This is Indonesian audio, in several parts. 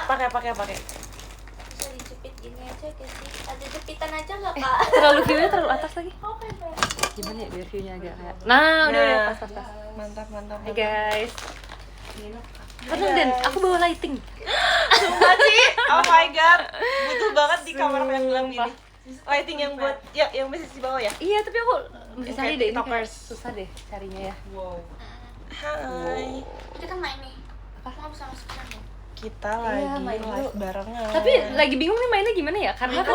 pakai. Bisa dijepit gini aja guys sih. Ada jepitan aja nggak kak? Terlalu view-nya terlalu atas lagi. Oke deh. Gimana ya biar view-nya agak kayak. Nah, udah pas. Mantap. Hai guys. Tenang Den, aku bawa lighting. Sumpah Ci, oh my god, butuh banget di kamar yang bilang gini. Lighting yang buat, ya yang bisa di bawah ya. Iya, tapi aku mesti cari deh, ini kayak tiktokers. susah deh carinya ya. Wow. Hai, Kita main nih. Aku nggak bisa masuk sana. kita Iya, lagi main live dulu. barengan. Tapi lagi bingung nih mainnya gimana ya? Karena kan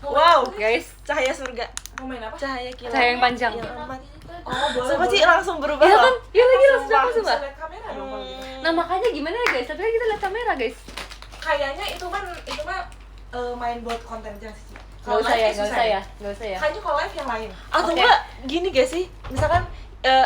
wow, guys, cahaya surga, Mau main apa? cahaya kilat. cahaya yang panjang. Yang amat. Oh, boleh. Sumpah Ci langsung berubah Iya loh. kan? Iya lagi langsung Sumpah. aku sumpah. Bisa lihat kamera dong kalau gitu. Nah makanya gimana ya guys? Tapi kita lihat kamera guys. Kayaknya itu mah main buat konten aja sih. Nggak usah ya, nggak usah ya. Kayaknya kalau live yang lain. Atau Oke. enggak gini gak sih? Misalkan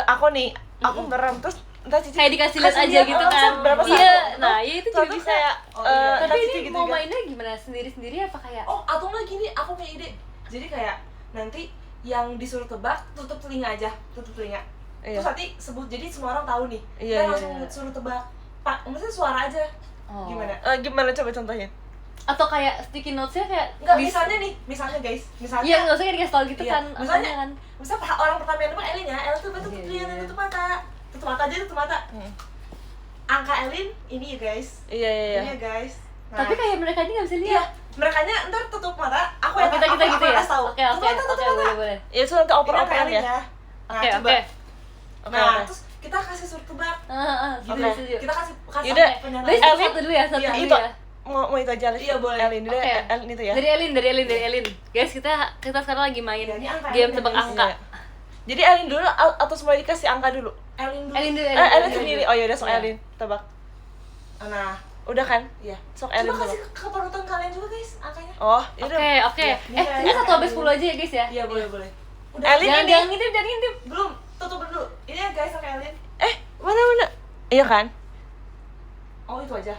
aku nih, aku merem terus entah Cici Kayak dikasih lihat kasih aja lihat, gitu bisa kan. berapa Iya, satu. nah iya itu juga Terus bisa. kayak Oh, iya. Tapi Cici ini gitu mau juga. mainnya gimana? Sendiri-sendiri apa kayak? Oh, atau enggak gini, aku punya ide. Jadi kayak nanti yang disuruh tebak tutup telinga aja, tutup telinga. Iya. Terus nanti sebut, jadi semua orang tahu nih. Iya, Kita iya, langsung iya. suruh tebak. Pak, maksudnya suara aja. Oh. Gimana? Gimana coba contohnya? Atau kayak sticky notes-nya kayak Enggak, di- misalnya guys, misalnya. Iya, nggak usah kayak dikasih tau gitu Iya. kan. Misalnya, apanya kan. misal orang pertama yang depan Elin ya, Elin tuh tutup Iya, telinga iya. dan tutup mata. Tutup mata aja, tutup mata. Angka Elin ini ya guys. Iya. Ini ya guys. Nah, Tapi kayak mereka ini nggak bisa iya, lihat. mereka ntar tutup mata, aku Oh, yang kita aku gitu ya. yang kasih tahu. Oke, Tutup mata, tutup mata. boleh. Ya itu nanti Ini oper-operan Angka Elin ya. Nah, Oke, coba. oke. Nah, Oke. terus kita kasih suruh tebak. Gitu Oke. setuju. Kita kasih Yaudah, penyanyi. Guys, Elin, satu dulu ya, satu iya, dulu itu ya. mau itu aja Iya, boleh. Elin dulu. Oke. Elin itu ya. Dari Elin. Guys, kita sekarang lagi main Iya, ini angka game Elin, tebak guys. angka. Iya. Jadi Elin dulu atau semua dikasih angka dulu? Elin dulu. Elin dulu. Elin sendiri. Oh ya udah sok Iya. Elin tebak. Nah, Udah kan? iya. Sok Coba Elin kasih tebak. keparutan kalian juga guys, angkanya. Oh, yaudah. Oke. Iya, Ini iya. 1 sampai 10 aja ya, guys ya. Iya, boleh. Udah. Elin ini. Jangan ngintip. Belum, tutup dulu. Ini ya guys, angka Elin. Mana? Iya kan? Oh, itu aja.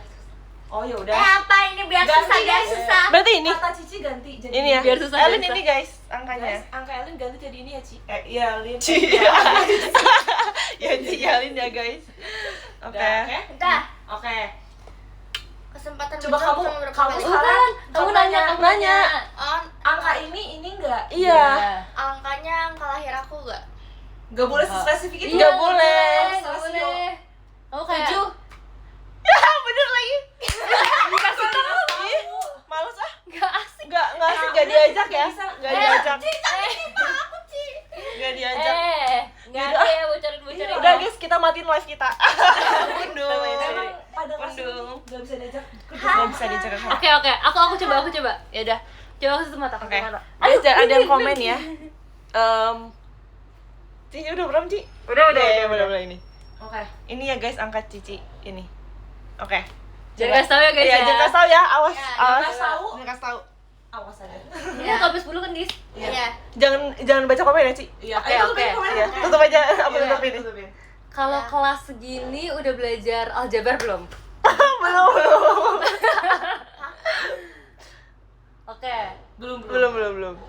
Oh, ya udah. Apa ini biar Ganti, susah biar guys. susah. Berarti ini. Kata Cici ganti jadi Ini ya. Biar susah, Elin biar ini susah. guys angkanya. Guys, angka Elin ganti jadi ini ya, Ci. Iya, Elin. Ya Ci Elin ya guys. Oke. Oke. Udah. Oke. Kesempatan Coba menjawab kamu- cuma berapa kamu kali? sekarang- Kamu nanya. Oh, Angka ini enggak. Iya. angkanya angka lahir aku gak? Enggak boleh spesifik itu. Nggak boleh. Nggak boleh. Kamu kayak 7. Ya bener lagi. Dikasih tahu. Ih, males ah. nggak asik. Nggak asik, nggak Udah, diajak kita ya. bisa. Nggak diajak. Aku Ci. Nggak diajak. Nggak Yaudah. ada ya bocorin. Udah guys, kita matiin live kita. Bundung. Emang pada kelas ini Bundung. enggak bisa diajak. Nggak bisa diajak. Oke. Aku coba. Ya udah. Coba aku tutup mata. Oke. Guys, jangan ada yang komen ya. Cici udah berapa Ci? Udah. Udah ini. Oke. Ini ya guys angka Cici ini. Oke. Jangan kasih tau ya guys Iya, ya. jangan kasih tahu ya. Awas. Ya, Awas. kasih tahu. Jangan kasih tahu. Awas aja. Ini aku habis 10 kan, Dis? Iya. Jangan baca komen ya, Ci. Iya. Oke, Ayo, oke. tutupin komen. Iya, tutup aja. Aku Iya, tutup ini. tutupin. Kalau Ya. kelas segini udah belajar aljabar belum? Belum. Oke. Belum.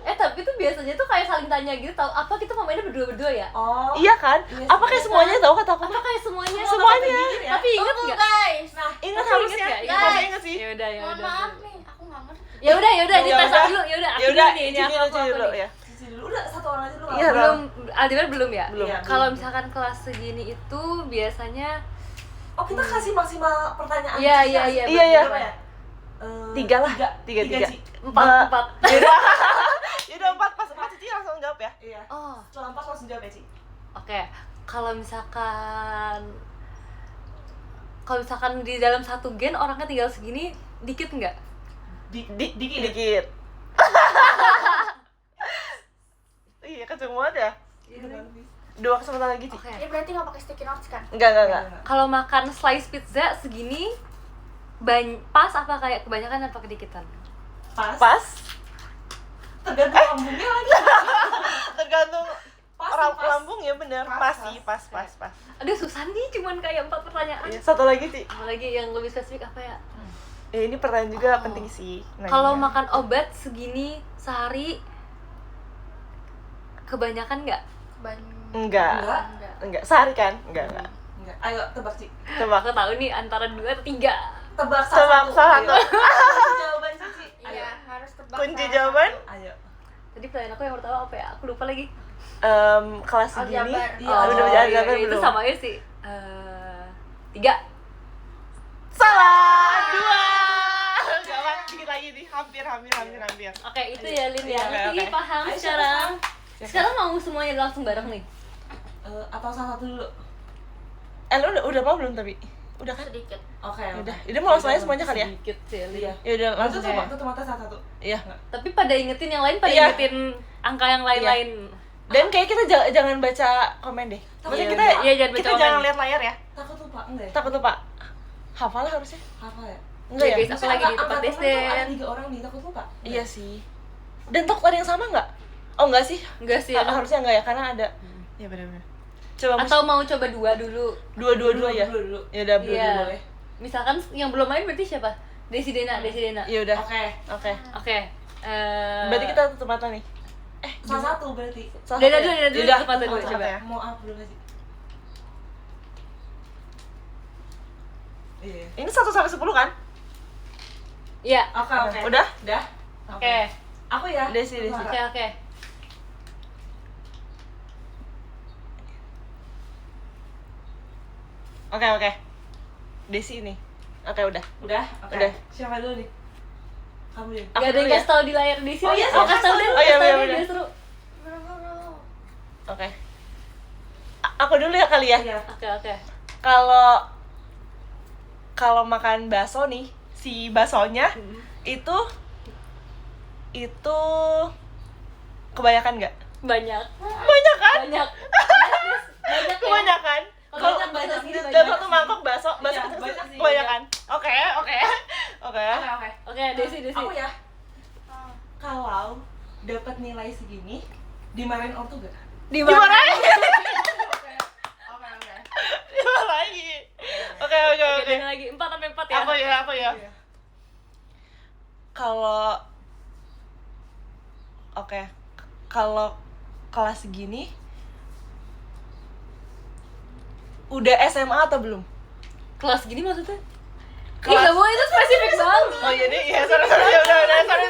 Tapi tuh biasanya tuh kayak saling tanya gitu, tau apa kita mau mainnya berdua-berdua ya? Oh. Iya kan? Iya, Apa kayak semuanya tahu kata aku? Apa kayak semuanya? Semuanya. Tapi inget Tunggu nggak? guys. Nah, Ingat Tapi harusnya. ingat nggak? Ingat Guys. harusnya ingat sih. Ya udah. Mohon maaf nih, aku nggak ngerti. Ya udah, ini Ya tes udah. dulu. Ya udah, aku Ya udah, dulu nih, ini aku Cici dulu ya. Cici dulu. Udah satu orang aja dulu. Iya, Belum, aljabar belum ya? Belum. Iya. Kalau misalkan kelas segini itu biasanya Oh, kita kasih maksimal pertanyaan. Iya, Cici. iya. Iya. Berapa ya? 3 lah. Tiga, 3. Ci. 4. Yaudah 4 pas Cici langsung jawab ya. Iya. Oh, Setelah 4 langsung jawab ya, Ci. oke. Kalau misalkan di dalam satu gen orangnya tinggal segini, dikit nggak? Dikit. Iya, kenceng banget ya. Iya. 2 kesempatan lagi, Ci. Oke. Ini berarti nggak pakai sticky notes kan? Enggak. Kalau makan slice pizza segini pas apa kayak kebanyakan atau kedikitan? Pas. Tergantung lambungnya lagi. Tergantung Pas, orang pas. lambung ya bener. Pas, Pas sih, pas. Aduh susah nih, cuman kayak 4 pertanyaan. Iya, satu lagi, Ci. Apalagi yang lebih spesifik apa ya? Ya ini pertanyaan juga Oh. penting sih. nanya. Kalau makan obat segini sehari kebanyakan nggak? Enggak. Enggak. Enggak. Sehari kan? Enggak. Enggak. Ayo tebak, Ci. Coba. Aku tahu nih antara 2 atau 3. Tebak Tebak salah satu. Kunci jawaban Cici. Iya, harus tebak. Kunci salah jawaban? satu. Ayo. Tadi pertanyaan aku yang pertama apa ya? Aku lupa lagi. Kelas segini. Aljabar. Iya, udah belajar iya, aljabar itu belum? sama aja sih. 3. Salah. 2. Gawat, dikit lagi nih. Hampir. Oke, itu ya Lin ya. Iya, Ngerti, oke. paham Ayo, sekarang. siapa? Sekarang mau semuanya langsung bareng nih. Atau salah satu dulu. Lu udah mau belum tapi? Udah kan? Sedikit. Oke. Udah mau langsung aja semuanya kali ya? Sedikit sih Lin. Iya. Ya udah langsung Tutup ya. mata salah satu. Iya. Tapi pada ingetin yang lain, pada Iya. ingetin angka yang lain-lain. Dan kayak kita jangan baca komen deh. Maksudnya Iya, kita iya, jangan baca kita komen. jangan lihat layar ya. Takut lupa enggak ya? Takut lupa. Hafal lah harusnya. Hafal ya? Enggak Iya, ya? guys, aku lagi di tempat Angkatan tes temen tuh ada Den. 3 orang nih, takut lupa. Iya sih. Dan takut ada yang sama nggak? Oh enggak sih. Enggak sih, aduh. Harusnya enggak ya karena ada. Ya benar-benar. Coba Atau mau coba 2 dulu. dua ya. Dulu. Ya udah Iya. boleh. Misalkan yang belum main berarti siapa? Desi Dena. Ya udah. Oke. Oke. Oke. Berarti kita tutup mata nih. Salah satu berarti. Salah Dena satu dulu, ya? Dena dulu, Yaudah, tutup mata dulu, tutup coba. mata ya. Mau apa dulu sih? Iya. Ini 1 sampai 10 kan? Iya. Oke. Udah? Udah? Oke. Aku ya. Desi. Oke. Oke. Desi ini. Oke, udah. Udah? Oke. Udah. Siapa dulu nih? Kamu deh. Aku Gak ada dulu yang ya? kasih tau di layar di sini. Oh, iya, kasih tau deh. Oh, iya, Kasih tau iya, deh, iya. biar seru. Oke. Aku dulu ya kali ya. Iya. Oke. Kalau makan bakso nih, si baksonya itu kebanyakan nggak? Banyak. Banyak kan? Banyak. Banyak ya. Kebanyakan. Kalau Kalau banyak gini dalam banyak. satu mangkok bakso Iya, kecil banyak sih. kebanyakan. Oke. Oke. Oke, Desi. Aku ya. Kalau dapat nilai segini, dimarahin ortu gak? Dimarahin. Oke. Dimarahin. Oke. Oke, Dena lagi 4 sampai 4 ya. Aku ya. Iya. Kalau kelas segini udah SMA atau belum? Kelas gini maksudnya? Kelas- Ih, gak boleh, itu spesifik banget. Oh iya deh, iya sorry ya udah sorry.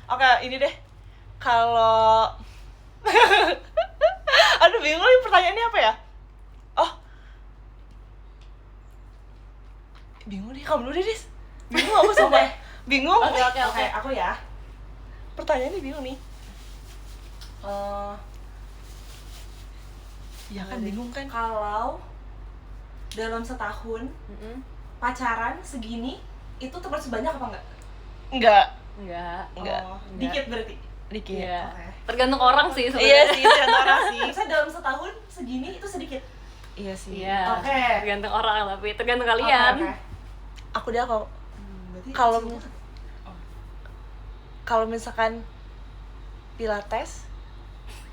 Oke, ini deh. Kalau aduh bingung nih pertanyaannya apa ya? Oh. Bingung deh, kamu dulu deh, Dis. Bingung aku sumpah. Bingung. Oke. Oke, aku ya. Pertanyaannya bingung nih. Iya kan bingung kan? Kalau dalam setahun pacaran segini itu termasuk banyak apa enggak? Enggak. Enggak. Enggak. Dikit berarti. Dikit. Iya. Oke. Tergantung orang sih Iya sebenarnya. sih, itu yang orang sih. Misalnya dalam setahun segini itu sedikit. Iya sih. Iya. Oke. Tergantung orang tapi tergantung kalian. Oke. Aku deh kalau Berarti Kalau- kecil kan? kalau misalkan pilates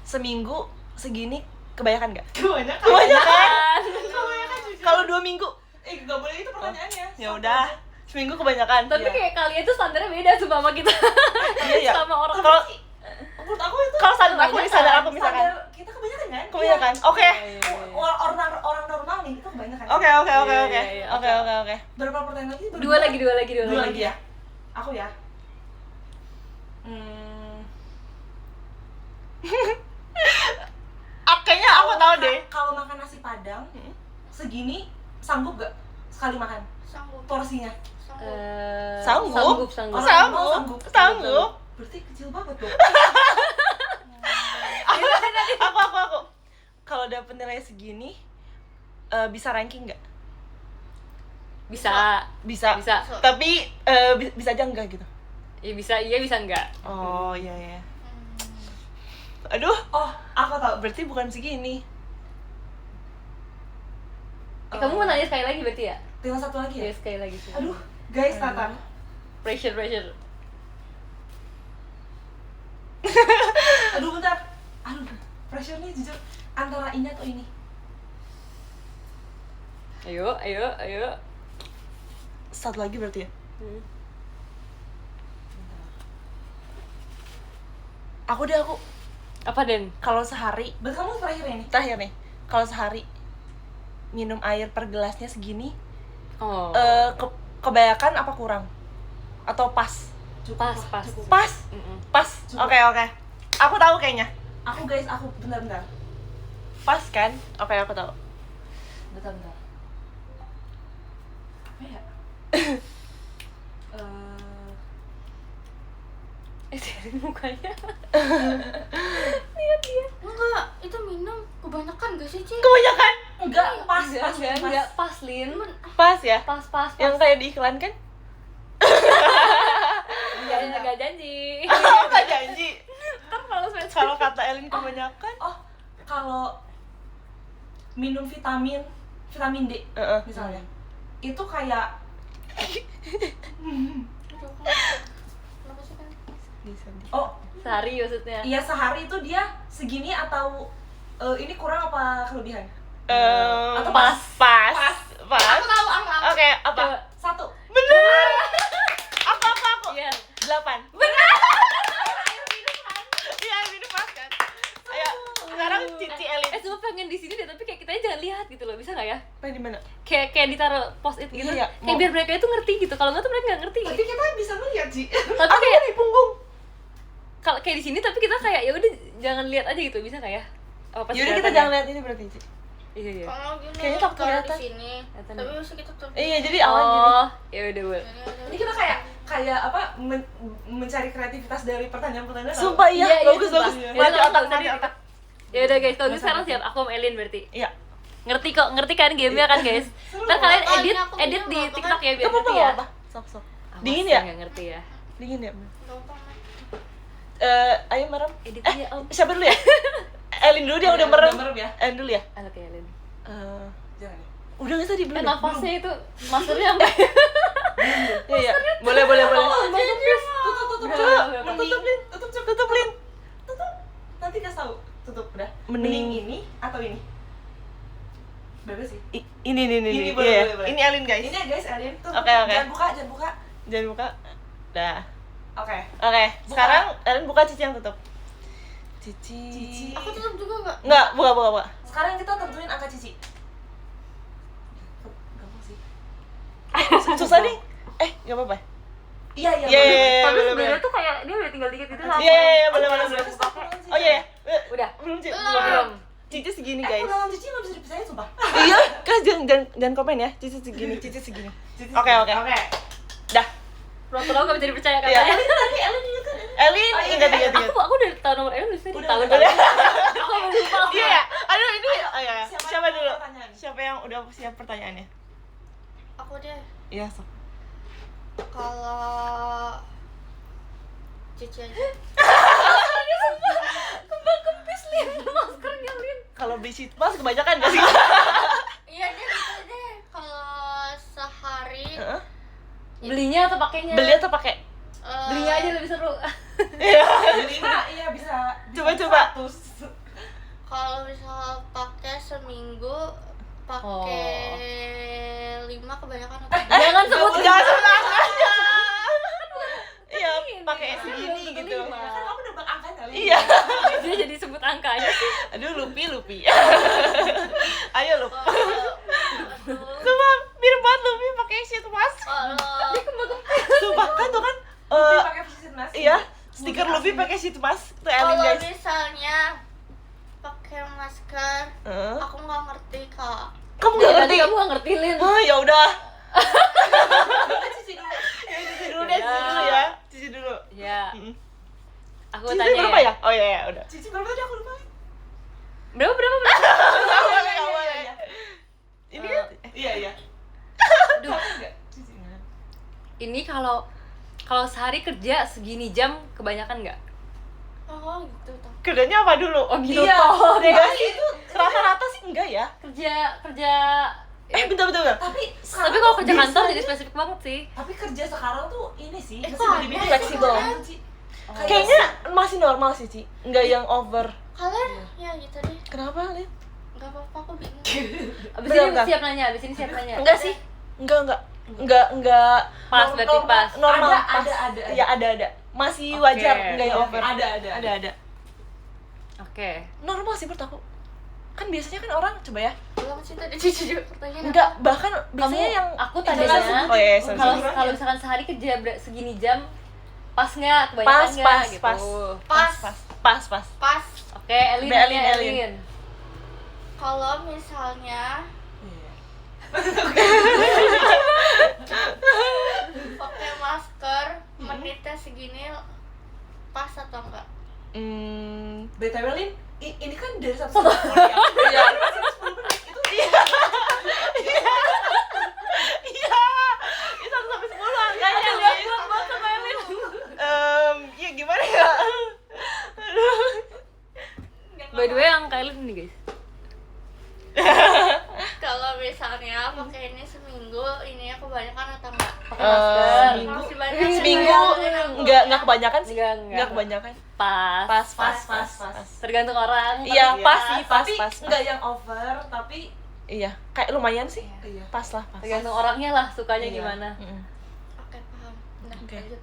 seminggu segini kebanyakan nggak? Kebanyakan. Kebanyakan. Kebanyakan jujur. Kalau 2 minggu Nggak boleh itu pertanyaannya. ya udah seminggu kebanyakan. Tapi Iya. kayak kalian tuh standarnya beda sumpah sama kita. Iya. Sama orang. Kalau Menurut aku itu kalau sadar aku nih sadar aku misalkan standar kita kebanyakan kan? kebanyakan. Oke. Iya. Orang normal nih itu kebanyakan. Oke. Iya, Oke. Berapa pertanyaan lagi? Baru Dua lagi. Dua lagi ya. Aku ya. Kayaknya aku tahu deh. Kalau makan nasi padang segini sanggup gak sekali makan Sanggup. porsinya? Sanggup. Sanggup. Orang normal Sanggup. Berarti kecil banget dong. Aku. Kalau dapet nilai segini bisa ranking nggak? Bisa. Bisa. Tapi bisa aja enggak gitu. Iya bisa enggak. Oh iya. Aduh, Oh, aku tahu. berarti bukan segini. Kamu mau nanya sekali lagi berarti ya? Tinggal satu lagi ya. Iya, sekali lagi sih. Aduh, guys, Tata. Pressure. Aduh, bentar. Aduh, pressure nih jujur antara ini atau ini. Ayo. Satu lagi berarti ya. Aku. Apa Den? Kalau sehari, Berarti kamu terakhir ini. terakhir nih. Kalau sehari minum air per gelasnya segini, Oh. Kebanyakan apa kurang? Atau pas? Pas. Pas? Mm-mm. Pas. Oke. Aku tahu kayaknya. Aku bentar. Pas kan? Oke, aku tahu. Bentar. Apa ya? Dari mukanya. Enggak, itu minum kebanyakan gak sih, Ci? Kebanyakan. Enggak, pas. Enggak, pas, Lin. Pas ya? Pas. Yang kayak di iklan kan? Enggak janji. Enggak janji. Ntar kalau spesifik. Kalau kata Elin kebanyakan. Oh, kalau minum vitamin D misalnya, itu kayak Kenapa sih kan? oh Sehari maksudnya. iya sehari itu dia segini atau ini kurang apa kelebihan? Atau pas. Aku tahu. Oke, apa? Satu. Bener. Aku. Iya. 8. Bener. Iya, minum pas kan. Ayo, sekarang Cici Elin. Cuma pengen di sini deh, tapi kayak kitanya jangan lihat gitu loh, bisa nggak ya? Apa di mana? Kayak ditaruh post it gitu. Iya, Kayak biar mereka itu ngerti gitu. Kalau nggak tuh mereka nggak ngerti. Tapi kita bisa melihat sih. Tapi kayak di punggung. Kalau kayak di sini tapi kita kayak ya udah jangan lihat aja gitu, bisa nggak ya? Apa pas Yaudah kita kelihatan jangan ya? lihat ini berarti, Ci. Iya. Kalau gini, Kayaknya takut kalau di kelihatan. sini. Kelihatan. Tapi bisa kita tuh. Iya, jadi awal gini. Oh, ya udah boleh. Ini kita kayak apa mencari kreativitas dari pertanyaan-pertanyaan. Sumpah iya, Iya, bagus. sumpah. Mati Yaudah, otak, nggak mati usah otak. Ya udah guys, kalau gitu sekarang siap. Aku sama Elin berarti. Iya. Ngerti kan gamenya kan guys? Ntar kalian Oh, ini edit aku edit minum di apa TikTok kan? ya biar Gak ngerti ya. apa-apa. Sok. Awas Dingin ya? Nggak ngerti ya. Dingin ya? Gampang. Ayo merem. Edit aja Om. Siapa dulu ya? Elin dulu dia udah merem. ya. Elin dulu ya? Oke Elin. Jangan ya. Udah nggak tadi belum? ya? Nafasnya itu masternya sampai. Iya. Boleh. Tutup. Mending. Tutup Lin. Nanti kasih tahu. Tutup udah. Mending ini atau ini? Bebas sih. Ini. Ini Iya. boleh. Ini Elin guys. Ini ya guys, Elin. Tutup. Oke. Jangan buka. Jangan buka. Dah. Oke. Oke. Buka. Sekarang Elin buka, Cici yang tutup. Cici. Aku tutup juga nggak? Enggak, buka. Sekarang kita tentuin angka Cici. Gampang sih. Susah nih. Enggak apa-apa. Iya, Iya. Tapi boleh. sebenarnya tuh kayak dia udah tinggal dikit gitu sama. Iya, boleh. Boleh. Oh iya. Udah. Belum, Cici. Belum. Cici segini, guys. Ulangan Cici nggak bisa dipercaya, sumpah. Iya, guys, jangan komen ya. Cici segini. Oke. Dah. Lo gak bisa dipercaya Iya. katanya. Tadi Elin ingat kan? Elin, Oh, iya. ingat. Aku udah tahu nomor Elin di sini. Udah, Tahu udah. Aku udah lupa. Iya ya. Aduh, ini ya. Siapa Siapa yang dulu? pertanyaan? Siapa yang udah siap pertanyaannya? Aku deh. Iya, sok. Kalau Cici aja. Kembang kempis Lin, maskernya Lin. Kalau beli sheet mask kebanyakan gak sih? Iya deh, gitu deh. Kalau sehari Heeh. Belinya atau pakainya? Beli atau pakai? Belinya aja lebih seru. Iya. Lima, iya bisa. Coba. 100. kalau misal pakai seminggu pakai 5 kebanyakan atau Jangan sebut Jangan sebut angkanya. Iya, ini, pakai kan segini belum tentu gitu. lima. Kan kamu nebak angkanya, Lin. Iya. Dia jadi sebut angka aja sih. Aduh, lupi. Ayo, Lup. Aduh. Sumpah, mirip banget Lupi pakai sheet mask. Kalau Sumpah, kan tuh kan Lupi pakai sheet mask. iya, stiker Lupi pakai sheet mask. Tuh Elin, kalau guys. misalnya pakai masker, Heeh. aku nggak ngerti kak. Kamu Dari nggak tadi ngerti? kamu gak ngerti Lin. Oh, ya udah. Cici dulu. Ya, Cici dulu deh, Cici dulu ya. Cici dulu. Ya, Mm-mm. aku Cici tanya berapa ya? Oh iya, udah. Cici berapa tadi aku lupa. Berapa? Nggak boleh. Ini kan? Iya. Aduh, Enggak. Cici enggak. ini kalau sehari kerja segini jam kebanyakan nggak? Oh gitu tuh. Kerjanya apa dulu? Oh gitu. Iya. toh. Enggak sih, itu rata-rata sih enggak ya. Kerja Bentar. Tapi tapi kalau kerja kantor biasanya- jadi spesifik banget sih. Tapi kerja sekarang tuh ini sih. kok bisa dibilang aneh fleksibel. sih, Ci. Kayaknya masih normal sih, Ci. Enggak yang over. Kalian ya gitu deh. Kenapa, Lin? Nggak apa-apa, aku bingung. Abis Bentar. ini siap nanya, Enggak sih. Enggak. Pas, berarti pas. Normal. Ada. pas. Iya, ada. Masih Oke. wajar, enggak yang over. Ada. Oke. Normal sih menurut aku. Kan biasanya kan orang coba ya. ulang sih tadi Cici juga pertanyaan. Enggak, bahkan Kamu, biasanya yang aku itu tadinya langsung- oh iya, sorry, kalau sorry. kalau misalkan sehari kerja segini jam pas nggak kebanyakan Pas, nggak pas, gitu. pas. Pas. pas. Pas. Oke, Elin, Udah, nanya, Elin. Kalau misalnya pakai masker menitnya segini pas atau enggak? BTW Lin, ini kan dari 1 sampai 10 ya. Iya. Masih 10 menit itu Iya. Itu 1 sampai 10 angkanya. Ya gimana ya? By the way, yang Elin nih guys. Kalau misalnya pakai ini seminggu, ininya kebanyakan atau enggak? Pakai masker. Masih banyak Seminggu enggak kebanyakan sih. Enggak. Enggak kebanyakan. Pas. pas. Tergantung orang. Iya, Iya, pas sih, pas. tapi enggak yang over, tapi Iya, kayak lumayan sih. iya. Pas lah, pas. Tergantung orangnya lah, sukanya Iya. gimana. Mm-mm. Oke, paham. Nah, Oke. lanjut.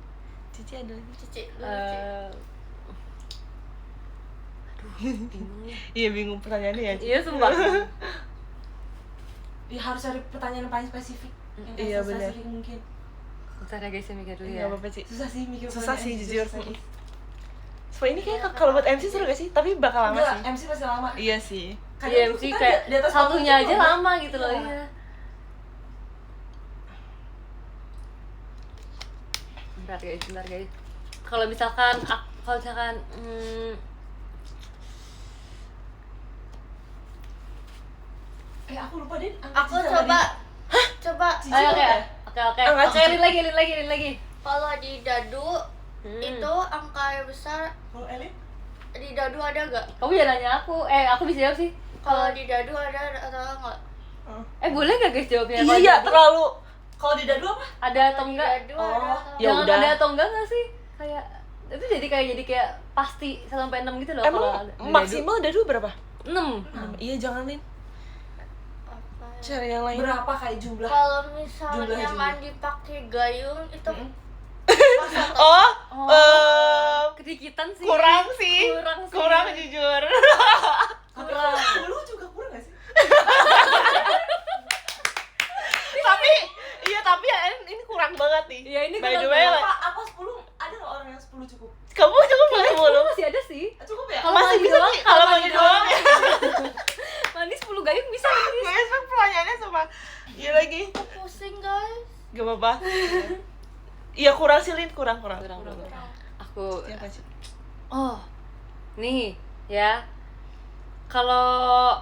Cici ada lagi. Cici, lu Cici. Bingung. Iya, bingung pertanyaannya ya. Ci. Iya, sumpah. Ya harus cari pertanyaan paling spesifik. Yang Iya, susah benar. sering mungkin. Bentar ya guys, saya mikir dulu ya. Enggak apa-apa sih. Susah sih mikir Susah pertanyaan sih, MC, jujur. susah sih. So ini kayak kalau buat MC seru gak sih? Tapi bakal lama Enggak, sih. MC pasti lama. Iya sih. Iya, Kadang tuh sih kita kayak di atas satunya panggung aja tuh lama gitu loh, Iya. iya. Bentar guys. Kalau misalkan Aku lupa deh. Aku coba. Coba. Cici ayo, apa oke. ya? Oke. Enggak, Oke, Cici. Elin lagi. Kalau di dadu itu angka yang besar Kalau Elin? di dadu ada gak? Kamu jangan nanya aku. Aku bisa jawab sih. Kalau di dadu ada atau enggak? Boleh nggak guys jawabnya? Kalau Iya, jadi, terlalu. Kalau di dadu apa? ada atau enggak? Dadu Oh, ada atau ya Jangan udah. ada atau enggak nggak sih? Kayak itu jadi kayak pasti 1 sampai 6 gitu loh kalau Emang ada di maksimal dadu berapa? dadu. 6. Iya, jangan Lin. apa ya? Cari yang lain. Berapa kayak jumlah? Kalau misalnya Jumlah. mandi pakai gayung itu Mm-mm. pas atau Oh, Kedikitan sih. kurang sih. Kurang sih. Kurang jujur. Tapi kalau 10 juga kurang gak sih? tapi ya ini kurang banget nih. Iya, ini by the kurang way, banget. Apa 10? Ada nggak orang yang 10 cukup? kamu cukup Kayaknya 10. masih ada sih. Cukup ya? Kalau Masih mandi bisa doang, sih kalau mandi doang ya. Mandi 10 gayung bisa. Gue expect pertanyaannya sama iya lagi. Aku pusing guys. Gak apa-apa. Iya kurang sih Lin, kurang. Kurang. Aku Siapa sih? oh. Nih, ya. Kalau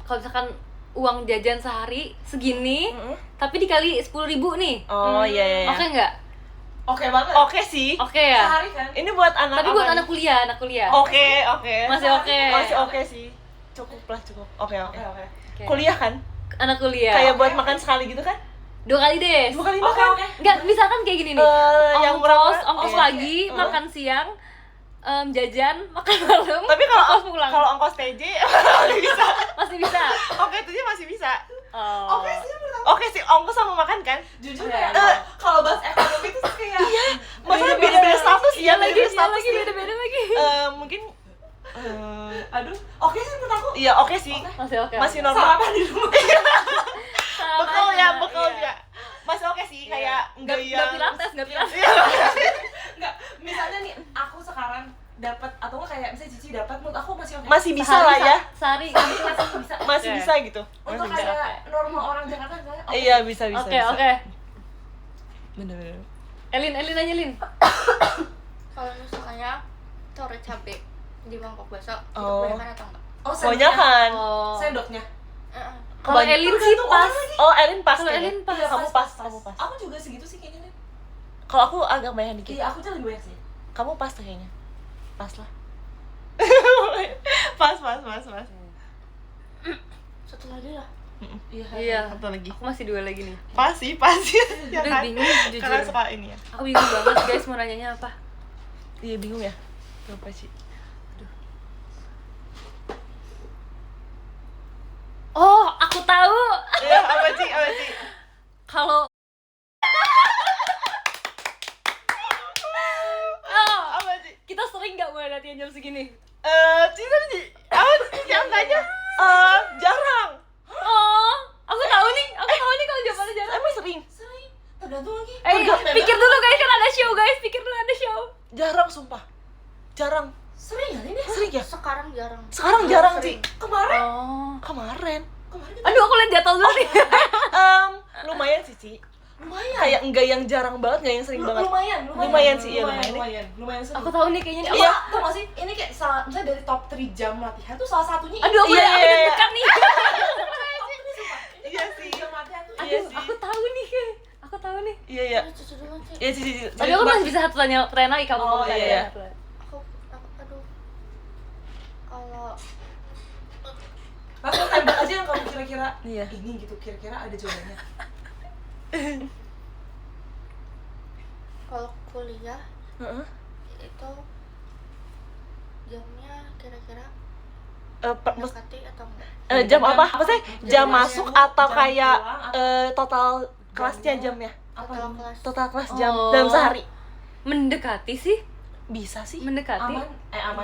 misalkan uang jajan sehari segini, tapi dikali 10.000 nih. Oh iya. Oke nggak? Oke banget. Oke sih. Oke ya. Sehari kan? Ini buat anak. Tapi apa buat nih? anak kuliah. Oke. Masih oke. Masih oke sih. Cukup. Oke. Oke. Oke. Kuliah kan? Anak kuliah. Kayak buat makan sekali gitu kan? 2 kali deh. 2 kali Oke, makan. oke. Enggak, misalkan kayak gini nih. Yang ongkos iya. pagi, makan siang, jajan, makan malam. Tapi kalau ongkos pulang. kalau ongkos TJ masih bisa. Masih bisa. Oke, TJ masih bisa. Oh. Oke sih menurut aku. Oke sih, ongkos sama makan kan? Jujur Iya. ya, kalau bahas ekonomi itu kayak Masalah beda-beda status Iya lagi, beda-beda status lagi nih. beda-beda lagi. Mungkin aduh, oke sih menurut aku. iya oke sih. Masih oke. Masih normal. Sarapan di rumah. Bekal ya, bekal Iya. ya. Masih oke sih, kayak enggak Enggak yang pilates, enggak pilates. Iya. Enggak, misalnya nih aku sekarang dapat atau enggak kayak misalnya Cici dapat, menurut aku masih oke. Masih bisa lah ya. Sehari masih bisa. Masih Oke. bisa gitu. Untuk Masih bisa. kayak normal orang Jakarta misalnya. oke. Iya, bisa. Oke. Bener-bener. Elin aja Lin. Kalau misalnya sore cabe di mangkok bakso itu Oh. kebanyakan atau enggak? Oh, Kebanyakan. Oh. sendoknya. Kalau Elin sih pas. Oh, Elin pas. Kalau kayaknya. Elin pas. Iya, kamu pas. Aku juga segitu sih kayaknya. Nen. Kalau aku agak banyak dikit. Iya, aku tuh lebih banyak sih. Kamu pas tuh kayaknya. Pas lah. pas. Satu lagi lah. Iya. Satu lagi. Aku masih 2 lagi nih. Pas sih. Ya Aduh, kan? bingung jujur. Karena suka ini ya. Aku bingung banget guys mau nanyanya apa. Iya, bingung ya. Apa sih? Oh, aku tahu. Iya, apa sih? Kalau oh, Apa sih? kita sering nggak mulai latihan jam segini? Cinta nih. Apa sih angkanya? tergantung lagi. Pikir dulu guys, kan ada show guys, pikir dulu ada show. Jarang sumpah. Jarang. Sering ya ini? Sering ya? Sekarang jarang. Sekarang jarang, Ci. Kemarin Kemarin. kita Aduh, aku liat jadwal dulu nih. Lumayan sih, Ci. lumayan. Kayak enggak yang jarang banget, enggak yang sering banget. Lumayan sih, iya, lumayan sering. Aku tahu nih kayaknya. Iya, tau gak sih? Ini kayak misalnya dari top 3 jam latihan tuh salah satunya Aduh, aku Iya, udah iya, iya. deg-degan nih. Iya sih. jam latihan tuh Iya Aduh, sih. aku tahu nih. Aku tahu nih. Iya, iya. Ayo, cucu dulu, Ci. Iya, Ci. Tapi aku masih bisa satu pertanyaan lagi kamu. Oh, kamu iya, tanya. iya. Aku aduh. Kalau langsung tembak aja yang kamu kira-kira Iya. ini gitu, kira-kira ada jawabannya. kalau kuliah Heeh. itu jamnya kira-kira Mas- mendekati atau enggak? jam apa? Maksudnya jam masuk atau jam kayak pulang, total kelasnya jamnya? Total kelas. Total kelas jam Oh. dalam sehari. Mendekati sih, Bisa sih. mendekati. Aman.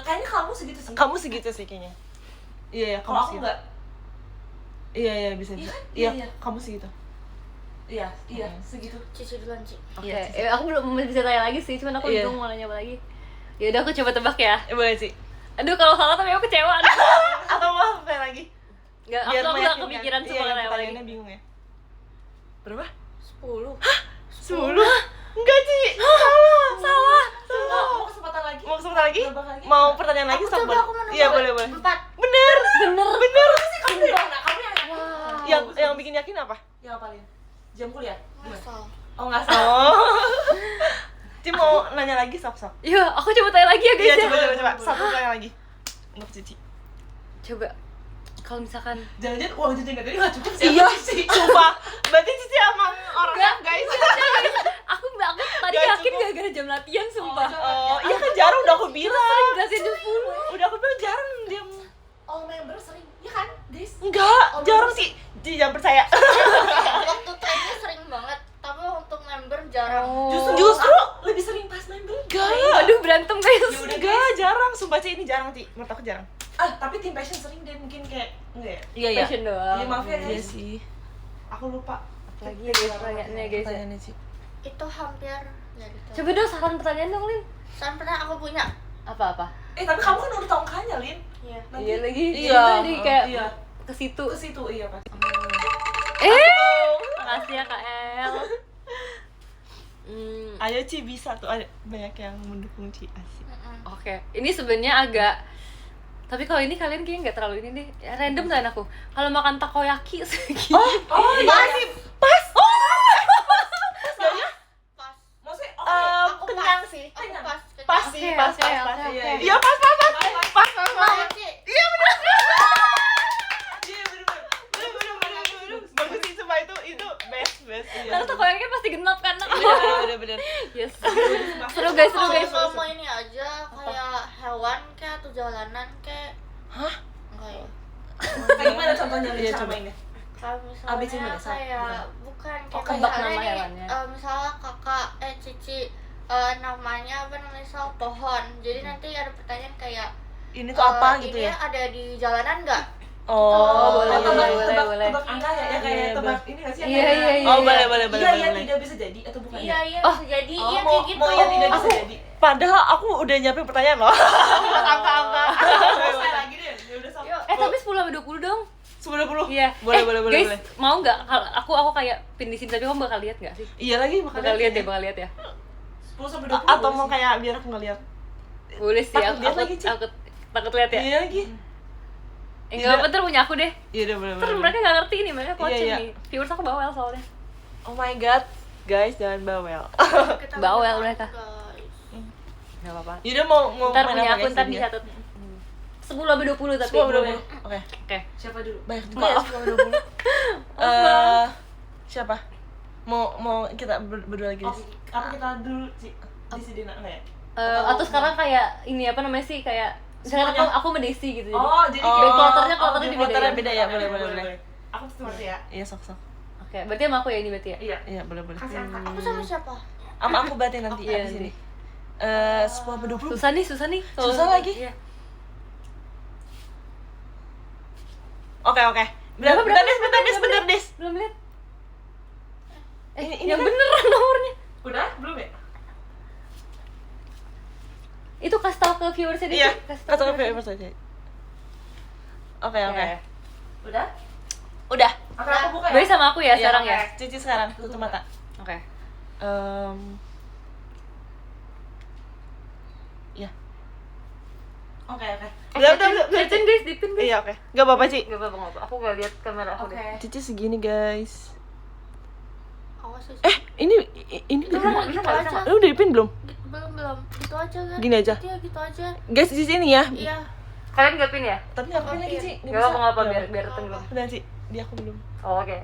Kayaknya kamu segitu sih. Kamu segitu sih kayaknya. Iya, Kalau kamu aku segitu. enggak. Iya, bisa. Iya kan? Iya, Iya. kamu segitu. Iya, segitu. Cici duluan, Ci. Oke, Iya, aku belum bisa tanya lagi sih, cuman aku Iya. bingung mau nanya apa lagi. Ya udah aku coba tebak ya. Boleh sih. Aduh, kalau salah tapi aku kecewa. Aduh. Atau mau apa lagi? Enggak, aku gak meyakinkan. kepikiran Iya, semua yang apa lagi. pertanyaannya bingung ya. Berapa? 10. 10? Enggak, Ci. Salah. Salah. Mau kesempatan lagi? Mau kesempatan lagi? Tebak lagi? Mau pertanyaan lagi? Aku Sok, coba, boleh. aku mau Iya, nembak. boleh. 4. Bener. Bener. Kamu yang mana? Kamu yang Wow. Yang bikin yakin apa? yang apalin? Jam kuliah? Ngasal. Oh, nggak salah. Oh. Ci mau nanya lagi, sok. Iya, aku coba tanya lagi ya guys Iya, ya. coba. Satu pertanyaan lagi. Untuk Cici. Coba. Kalau misalkan Jangan-jangan uang jajan dari nggak cukup sih? Iya sih, sumpah. Berarti Cici emang orangnya guys. aku tadi Gak yakin cukup. gara-gara jam latihan sumpah. Oh, iya kan jarang udah aku bilang. Gasin 10. Udah aku bilang jarang dia. All member sering, ya kan, guys? Enggak, jarang sih. Cici jangan percaya. Waktu trennya sering banget, tapi untuk member jarang. Justru lebih sering pas member. enggak. Aduh, berantem guys. Ya udah, Enggak, jarang. Sumpah Ci, ini jarang, Ci. Menurut aku jarang. Tapi tim passion sering deh, mungkin kayak enggak ya? Iya, Fashion doang. Iya, maaf ya, Iya guys. sih. Aku lupa. Lagi ya guys pertanyaannya guys ya. Pertanyaannya Ci. Itu hampir ya gitu. Coba dong saran pertanyaan dong, Lin. Sampai pernah aku punya. Apa-apa? Tapi kamu kan udah tahu angkanya, Lin. Iya. Nanti Iya lagi. Iya. Jadi kayak Iya. ke situ. Ke situ, iya pasti. Makasih ya Kak El. Ayo Ci bisa tuh, ada banyak yang mendukung Ci. Asik. Oke, ini sebenarnya agak, tapi kalau ini kalian kayaknya nggak terlalu ini deh, ya, random kan aku. Kalau makan takoyaki segini. Oh, iya. Pas. Pas. Maksudnya, Aku kenyang pas. sih. Aku pas. Pas Oke, sih, pas. oke, oke. Iya, pas. Pas. Mau, Ci. Iya bener. Bagus sih, sumpah itu best. Iya. Karena takoyaki pasti genap kan. Bener. Yes. Seru guys. Kalau mau ini aja kayak hewan kayak atau jalanan kayak. Hah? Enggak ya. Kayak gimana contohnya, Lin, Iya, cara coba. mainnya? Kalau ABC misalnya mana? kayak bukan kayak tebak misalnya nama nih, hewannya. misalnya kakak cici namanya apa namanya misal pohon. Jadi nanti ada pertanyaan kayak Ini tuh apa gitu ini ya? ada di jalanan nggak? Oh, boleh, boleh. Tebak angka ya, ya kayak Iya, tebak ini nggak sih? yang Iya, kayak- iya, iya. Oh, boleh. Iya, tidak bisa jadi atau bukan? Iya ya? bisa jadi Oh, iya mau, kayak gitu. mau yang tidak bisa Aku- jadi. Padahal aku udah nyiapin pertanyaan loh. Angka-angka. Selesai lagi deh, ya udah sama. Yuk. Tapi 10-20 dong. 10. Iya. Boleh. Guys, mau nggak? Aku kayak pin di sini, tapi kamu bakal lihat nggak sih? Iya lagi Bakal lihat ya. 10 sampai 20. Atau boleh mau sih. kayak biar aku nggak lihat. Boleh sih. Takut lihat lagi, Ci. Takut lihat ya. Iya lagi. Enggak apa-apa, ntar punya aku deh. Iya udah boleh. Terus mereka nggak ngerti nih, mereka kocak Iya. nih. Viewers aku bawel soalnya. Oh my god, guys jangan bawel. Kita Bawel udah mereka. guys. Nggak apa-apa. Yaudah mau Ntar main punya apa, aku guys, ntar dia? dicatat. 10-20 tapi. 10. Oke. Oke. Siapa dulu? Banyak juga Maaf. 10. Siapa? Mau kita berdua lagi. Oh, apa kita dulu sih? Di sini enggak ya? Atau sekarang kayak ini apa namanya sih, kayak misalkan Semuanya. aku sama Desi gitu. Oh, jadi Oh, kayak kloternya kloternya dibedain. beda ya, boleh. Aku seperti ya. Iya sok. Oke, berarti sama aku ya ini berarti ya. Iya. Iya boleh. Kasih angka. Aku sama siapa? Apa aku berarti nanti Iya, ya di sini. 10 20. Susah nih. Susah lagi. Iya. Oke. Berapa? Bentar, Des. Belum lihat. Ini yang kan- beneran nomornya. Udah? Belum ya? Itu kasih tau ke viewersnya deh. Iya, kasih tau kata ke apa saja. Oke, oke. Udah? Udah. Oke, aku buka ya. Beri sama aku ya sekarang oke. ya. Cici sekarang tutup mata. Oke. Ya. Oke, oke. Udah. Dipin guys, dipin guys. Iya, oke. Gak apa-apa, Ci. Gak apa-apa, gak apa. Aku gak lihat kamera aku Oke. deh. Cici segini, guys. Awas sih. Ini Itu belum. gitu aja. Lu udah dipin belum? Belum. Gitu aja kan. Gini aja. Iya, gitu aja. Guys, di sini ya. Iya. Kalian gak pin ya? Tapi aku pin lagi, Ci. Gak apa-apa, biar tenggelam. Udah, Ci. Dia aku belum. Oh, oke.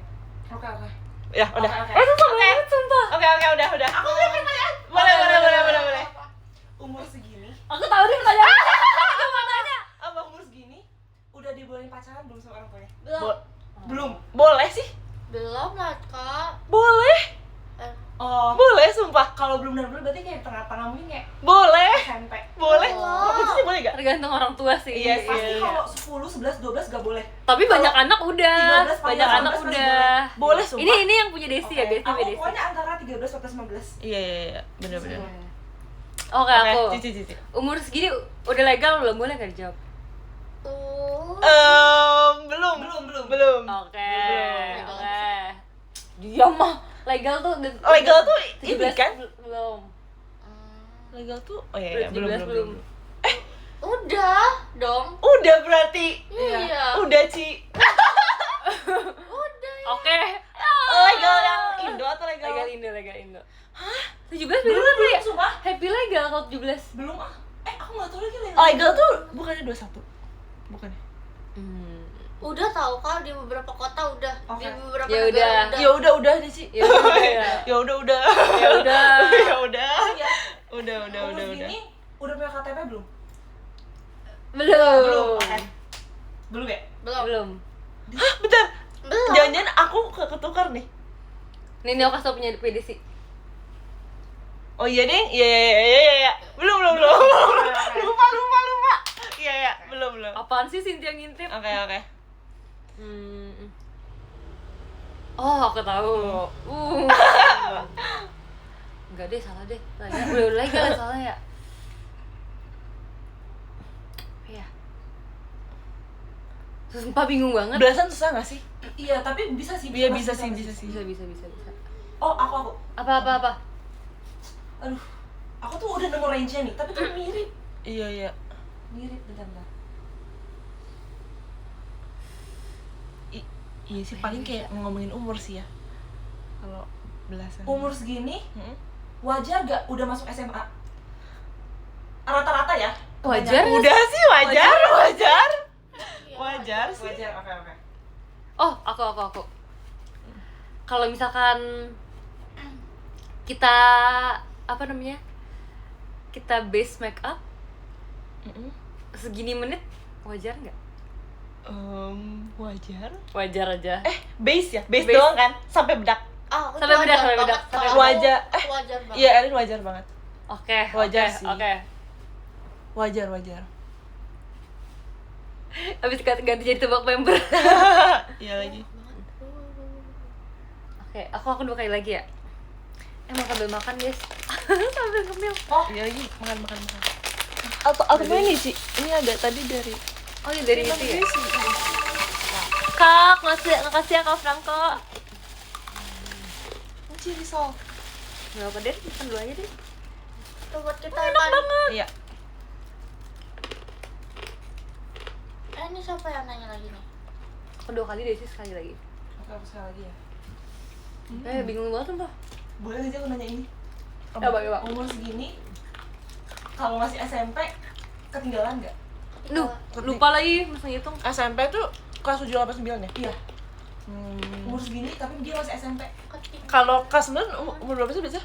Oke, oke. Ya, udah. Oke. Susah banget, sumpah. Oke, udah. Aku punya pertanyaan. Boleh. Umur segini, Aku tahu nih pertanyaan. Coba tanya. Apa umur segini udah dibolehin pacaran belum sama orang tuanya? Belum. Belum. Boleh sih. Belum lah, Kak. Boleh. Oh, Boleh, sumpah. kalau belum benar-benar berarti kayak tengah-tengah mungkin kayak Boleh. SMP. Boleh. Oh. Cici boleh gak? Tergantung orang tua sih. Iya, Pasti iya. kalau 10, 11, 12 gak boleh. Tapi banyak anak udah. 13, Banyak 14, anak 15 udah. Boleh, sumpah. Ini yang punya Desi ya, Desi Aku punya Desi. pokoknya antara 13, 14, 15. Iya. Bener-bener. Oke, aku. Cici. Umur segini udah legal belum? Boleh gak dijawab? Belum. Oke. Belum. Oke. Dia mah legal tuh Legal tuh ini 17 kan? belum. Legal tuh. Oh iya, 17 belum. Udah dong. Udah berarti. Iya. Udah, Ci. Udah. Oke. Legal yang Indo atau legal? Legal Indo. Hah? 17 belum ya? Sumpah. Happy legal kalau 17. Belum ah. Aku gak tahu lagi Legal tuh bukannya 21. Bukannya. Udah tahu kalau di beberapa kota udah. Oke. Di beberapa Ya negara udah. Ya udah deh, Ci. Ya udah. Ya udah. Ya udah. Ya udah. Ya. Udah. Umur segini udah punya KTP belum? Belum. Oke. Belum ya? Belum. Hah, bentar. Belum. Jangan-jangan aku ketukar nih. Nih aku kasih tau punya Desi. Oh iya, Ding. Iya. Belum. Lupa. Iya, belum. Apaan sih Cynthia ngintip? Oke. Oh, aku tahu. Enggak deh, salah deh. Tanya udah legal salah ya. Iya. Sumpah bingung banget. Belasan susah gak sih? Iya, tapi bisa sih. Iya, bisa sih. Bisa. Oh, aku. Apa? Aduh. Aku tuh udah nemu range-nya nih, tapi tuh mirip. Iya. Mirip, bentar. Iya sih, paling kayak ngomongin umur sih ya. Kalau belasan. Umur segini Mm-mm. wajar gak udah masuk SMA? Rata-rata ya? Wajar? Udah sih wajar. Iya. Wajar sih. Wajar, oke. Oh, aku. Kalau misalkan kita apa namanya? Kita base make up Mm-mm. segini menit wajar nggak? Wajar. Wajar aja. Base ya? Base Base. doang kan? Sampai bedak. Aku Sampai tuh bedak, wajar sampai banget. bedak, sampai Kalau wajar. aku wajar banget. Iya, Erin wajar banget. Oke. Wajar sih. Oke. Wajar. Habis ganti jadi tebak member. Iya lagi. Oke, aku 2 kali lagi ya. Sambil makan guys. Sambil ngemil. Iya lagi, makan. Atau apa ini, Ci? Ini ada tadi dari Oh iya dari itu ya. Kak, makasih ya Kak Franco. Ci risol. Gak apa deh, makan dulu aja deh. Tuh buat kita kan. Iya. Ini siapa yang nanya lagi nih? Aku 2 kali deh sih, sekali lagi. Oke, aku sekali lagi ya. Bingung banget sumpah. Boleh aja aku nanya ini? Coba. Umur segini kalau masih SMP ketinggalan nggak? Duh, lupa lagi masa ngitung. SMP tuh kelas 7 8 9 ya? Iya. Umur segini tapi dia masih SMP. Kalau kelas 9 umur berapa sih biasa?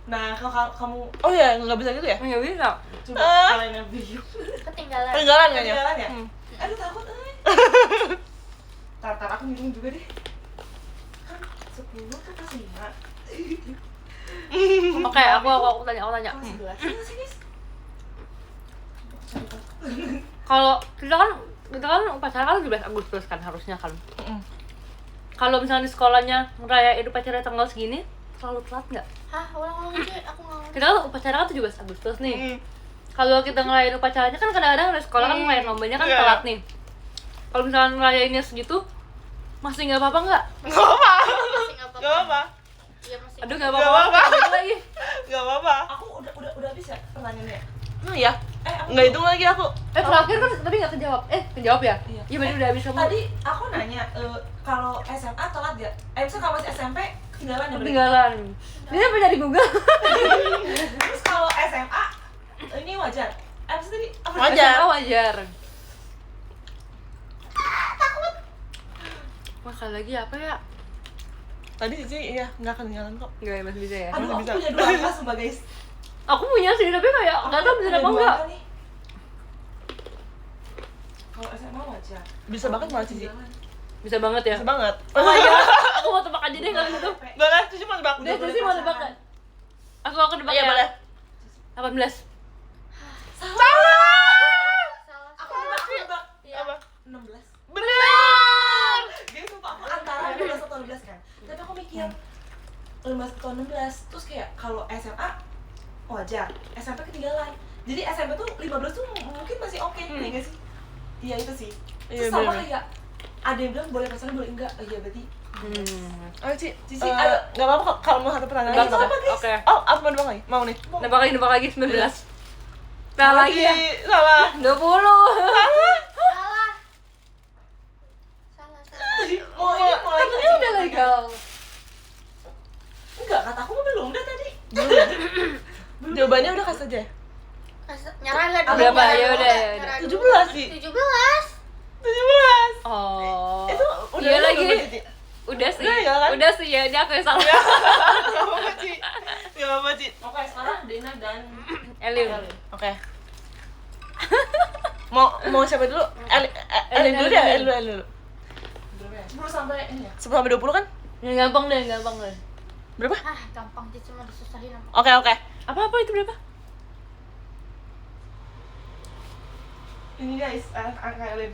Nah, kalau kamu Oh ya, nggak bisa gitu ya? Enggak bisa. coba kalian yang bingung. Ketinggalan. Ketinggalan kan ya? Ketinggalan ya? Aduh takut. Tar aku bingung juga deh. Kan 10 kan kelas 5. Oke, aku tanya. Kelas 11. Iya sih, guys. Kalau kita kan pacaran kan 17 Agustus kan harusnya kan. Kalau misalnya di sekolahnya ngerayain pacarnya tanggal segini, terlalu telat nggak? Hah, ulang-ulang aja, aku nggak ngerti. Kita kan upacara kan 17 Agustus nih. Kalau kita ngerayain upacaranya kan kadang-kadang ada sekolah kan ngerayain lombanya kan Iya. telat nih. Kalau misalnya ngerayainnya segitu masih nggak apa-apa nggak? Gak apa. Masih nggak Gak apa-apa. apa. Iya, masih Aduh nggak nggak Nggak apa-apa. apa-apa. Balik lagi. Gak apa. Aku udah habis ya pertanyaannya. Iya. Aku Nggak hitung lagi aku. Terakhir kan tapi nggak kejawab. Kejawab ya? Iya. Iya berarti udah habis kamu. Tadi aku nanya kalau SMA telat gak? Misalnya kalau masih SMP ketinggalan ya berarti? Ketinggalan. Dia apa dari Google? Terus kalau SMA ini wajar. Abis tadi apa? Wajar. SMA wajar. Wah, kali lagi apa ya? Tadi Cici iya nggak ketinggalan kok. Enggak ya, masih bisa ya. Aduh, aku Bisa. punya 2 angka sumpah guys. Aku punya sih, tapi kayak nggak tahu bisa Punya apa 2 enggak. angka nih. Kalau SMA wajar. Bisa banget malah Cici. Ketinggalan. Bisa banget ya. Bisa banget. Oh my god, aku mau tebak aja deh kalau gitu. Boleh, Cici mau tebak. Udah, Cici mau tebak kan? Aku tebak Iya ya. boleh. 18. Salah. salah. Aku nebak. Iya. Apa? 16. Benar. Guys, sumpah aku antara 15 atau 16 kan. Tapi aku mikir 15 atau 16. Terus kayak kalau SMA wajar, SMP ketinggalan. Jadi SMP tuh 15 tuh mungkin masih oke, iya nggak sih? Iya itu sih. Iya, Terus sama bener. kayak ada yang bilang boleh pacaran boleh enggak. Oh iya berarti Ayo Ci. Cici, Nggak apa-apa kok, kalau mau satu pertanyaan. Tebak, nggak apa-apa. tebak. Oke. Oh, apa mau tebak lagi? Mau nih. Nebak lagi 19. Salah lagi ya. Ci. Salah. 20. Salah. Salah, salah. mau ini mau lagi Tapi udah legal. enggak, kataku mah belum dah tadi. Jawabannya udah kasih aja. Nyerah nggak dulu? Berapa? Nyerah Ya dulu udah, nggak? ya udah. Nyerah 17 dulu. sih. 17. 17. Oh. Itu udah iya legal lagi. belum, Cici? Udah sih. Udah ya kan? Udah sih ya, ini aku yang salah. Nggak apa-apa Ci. Nggak apa-apa Ci. Oke, sekarang Dena dan Elin. Oke. Mau siapa dulu? Elin dulu Elin ya, dulu. Elin dulu. berapa ya? 10 sampai ini ya. 10 sampai 20 kan? Yang gampang deh, yang gampang deh. Berapa? Ah, gampang sih, cuma disusahin sama. Oke. Apa itu berapa? Ini guys, angka Elin.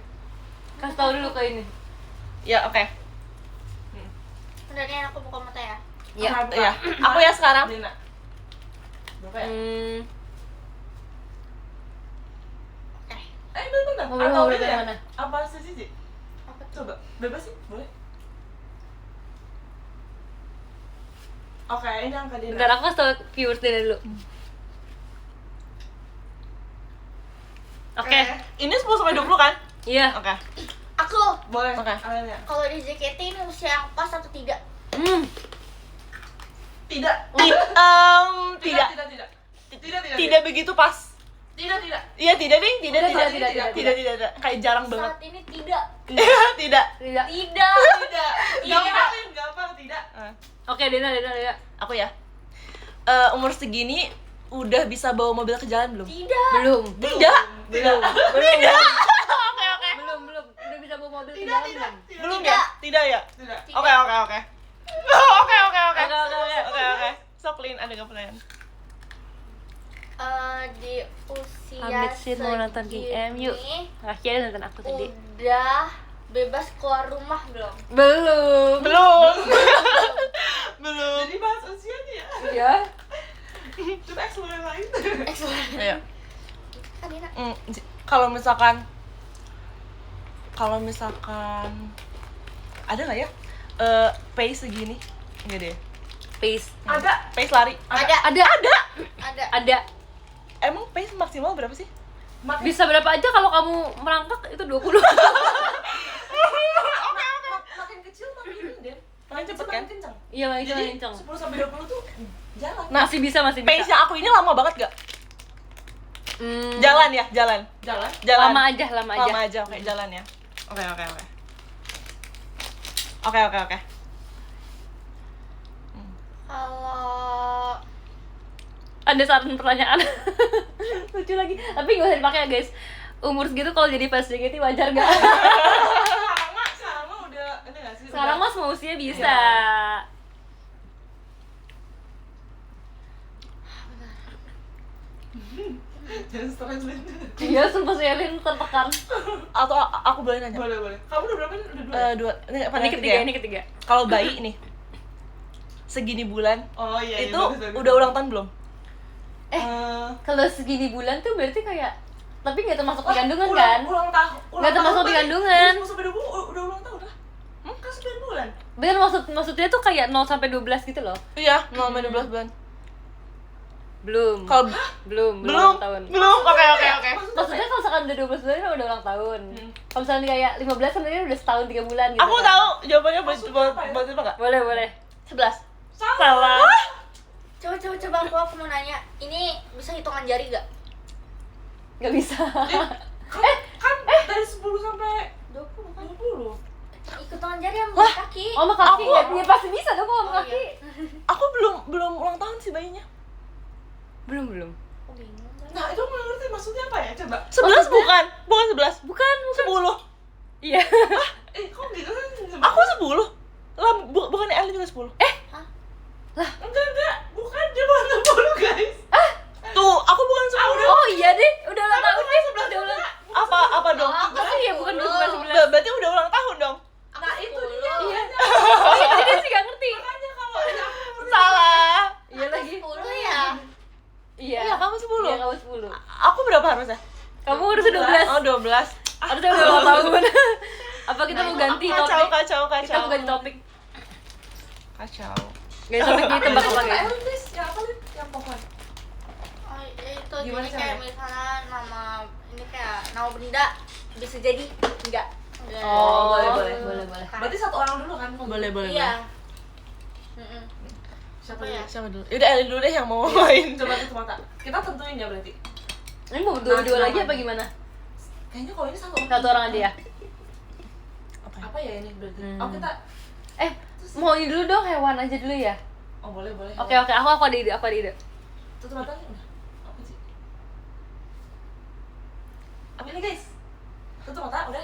Kasih tahu dulu ke ini. Ya, oke. Udah nih, aku buka mata ya. Iya. Buka. Iya. Aku ya sekarang. Dena. Berapa ya? Oke. Bentar. Mau berapa, Atau mau ini berapa ya? mana? Apa sih Cici? Apa tuh? Coba, bebas sih, boleh. Oke, ini angka Dena. Bentar, aku kasih tau viewers dulu. Oke. Ini 10 sampai 20 kan? Iya. Oke. Aku. Boleh. Oke. Kalian ya? Kalau di JKT ini usia yang pas atau tidak? Tidak. Tidak. Tidak begitu pas. Tidak. Iya, tidak deh. Tidak. Tidak. Kayak jarang banget. Saat ini tidak. Tidak. Tidak. Tidak. Tidak. Iya. Gampang tidak. Oke, Dena. Aku ya. Umur segini udah bisa bawa mobil ke jalan belum? Tidak. Belum. Tidak. Belum. Belum. Udah bisa bawa mobil ke jalan belum? Belum ya? Tidak ya? Tidak. Oke. Oke. Soklin ada gak pertanyaan? Di usia Amit sih mau nonton King M, yuk. segini Akhirnya nonton aku tadi. udah bebas keluar rumah belum? Belum. Belum. Belum. Jadi bahas usianya ya. Iya. Coba explore yang lain. Ayo. Adina. Kalau misalkan ada nggak ya pace segini? Enggak deh. Pace. Ada. Pace lari. Ada. Emang pace maksimal berapa sih? Bisa berapa aja kalau kamu merangkak itu 20. Makin kecil makin ini deh. Makin cepet kan? Kencang. Iya, makin Jadi kencang. 10 sampai 20 tuh jalan. Masih bisa. Pace-nya aku ini lama banget gak? Jalan ya, jalan. Jalan. Lama aja. Lama aja, oke, jalan ya. Oke. Kalau Ada satu pertanyaan. Lucu lagi. Tapi gak usah dipakai ya, guys. Umur segitu kalau jadi pas JKT wajar gak? Sekarang mah udah ini nggak sih? Sekarang udah- mas mau usia bisa. Jangan stres Lin. Iya, sumpah si Elin tertekan. Atau aku boleh nanya? Boleh. Kamu udah berapa nih? Udah 2. Ini pertanyaan Ini ketiga. Kalau bayi nih, segini bulan. Oh iya, Itu udah ulang tahun belum? Kalau segini bulan tuh berarti kayak, tapi nggak termasuk di kandungan ulang, kan? Ulang tahun. Nggak termasuk di kandungan. Sampai 20 udah ulang tahun lah. Kan 9 bulan. Bener, maksudnya tuh kayak 0 sampai 12 gitu loh. Iya, 0 sampai 12 bulan. Belum. Kalau belum belum ulang tahun. Belum. Oke. Maksudnya kalau misalkan udah 12 bulan kan udah ulang tahun. Kalau misalnya kayak 15 sebenarnya udah setahun 3 bulan gitu. Aku kan. tahu jawabannya buat Maksudnya apa ya? buat apa enggak? Boleh. 11. Salah. Coba aku mau nanya, ini bisa hitungan jari gak? Nggak bisa. Kan dari 10 sampai 20 kan? 20. Hitungan jari sama kaki. Oh, sama kaki ya pasti bisa dong kalau sama Oh, kaki. iya. Aku belum ulang tahun sih bayinya. Belum. Aku bingung. Nah, itu nggak ngerti maksudnya apa ya? Coba. 11 bukan 11. Bukan. 10. Iya. Kok gitu kan? Aku 10. Lah bukan Elin juga 10. Enggak. Bukan, dia bukan 10, guys. Tuh, aku bukan 10. Oh iya deh, udah ulang tahun deh. Udah ulang. Apa dong? Apa sih ya, bukan 11. Berarti udah ulang tahun dong. Nah, itu dia. Iya. Oh iya, jadi sih nggak ngerti. Makanya kalau ada aku Salah. Iya lagi. 10 ya? Iya. Iya, kamu 10. Iya, kamu 10. Aku berapa harusnya? Kamu udah 12. Oh, 12. Harusnya udah ulang tahun. Apa kita mau ganti topik? Kacau. Kita mau ganti topik. Kacau. Ganti topik kita bakal pakai. yang apa nih? Yang pohon. Oh, itu Gimana jadi kayak caranya? misalnya nama benda bisa jadi enggak. Oh, boleh. boleh. Berarti satu orang dulu kan? Boleh. Iya. Mm-mm. Siapa Apa ya? ya? Siapa dulu? Yaudah Elin dulu deh yang mau main. Coba tutup mata. Kita tentuin ya berarti. Ini mau berdua lagi apa gimana? Kayaknya kalau ini satu Satu orang aja ya? Apa ya ini berarti? Hmm. Oh, kita Mau ini dulu dong, hewan aja dulu ya? Oh, boleh. Oke, aku ada ide. Tutup mata nih udah. Apa sih? Apa ini, guys? Tutup mata udah.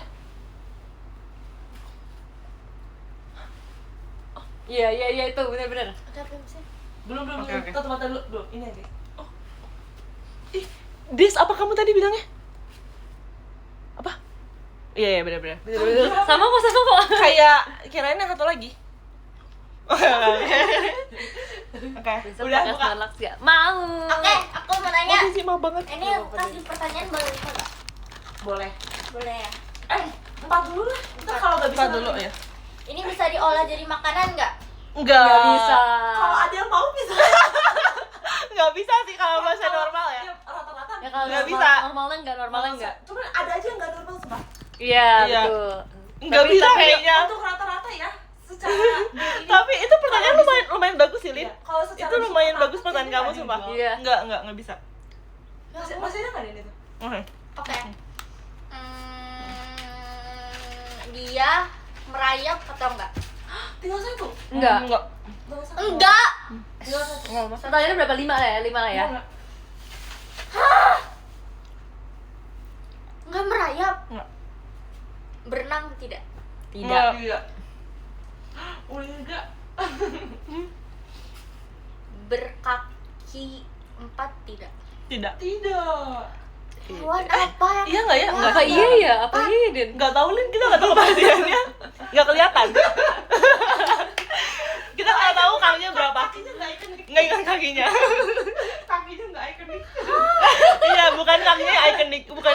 Iya, itu benar. Udah belum sih? Belum. Oke. Tutup mata dulu. Belum. Ini aja. Des, apa kamu tadi bilangnya? Apa? Iya, benar. Sama kok. Kayak kirain yang satu lagi. Oke. Besok Udah pakai buka. Starlux gak? Mau. Oke, aku mau nanya. Sih mau banget. Ini kasih pertanyaan boleh nggak? Boleh. Boleh ya. 4 dulu lah. Ntar kalau nggak bisa Kita dulu ya. Ini bisa diolah jadi makanan nggak? Enggak. Nggak bisa. Kalau ada yang mau bisa. Enggak bisa sih kalau bahasa normal ya. Rata-rata. Ya kalau Nggak normal, bisa. normalnya enggak. Cuman ada aja yang nggak normal sumpah. Iya, Iya. betul. Enggak bisa kayaknya. Untuk rata-rata ya. Secara ini. Tapi itu pertanyaan lumayan bagus sih, Lin. Iya, kalau secara Itu lumayan psikopat bagus pertanyaan kayaknya kamu nggak sumpah. ada yang Iya. Enggak bisa. Masih ada nggak ada itu? Oke. Oke. Dia merayap atau enggak? Tinggal satu. Enggak. Tinggal satu. Enggak. Tinggal satu. Enggak, Mas. Pertanyaannya berapa? 5 lah ya? 5 lah ya? Enggak. Enggak merayap. Enggak. Berenang tidak? Tidak. Iya. Enggak. Berkaki 4 tidak? Tidak. Tidak. Hewan apa yang Iya enggak ya? Enggak. Apa iya ya? Apa iya, Den? Enggak tahu, Lin. Kita enggak tahu kepastiannya. Enggak kelihatan. Kita enggak tahu kakinya berapa. Kakinya nggak ikonik. Enggak ingat kakinya. Kakinya nggak ikonik. Iya, bukan kakinya ikonik, bukan.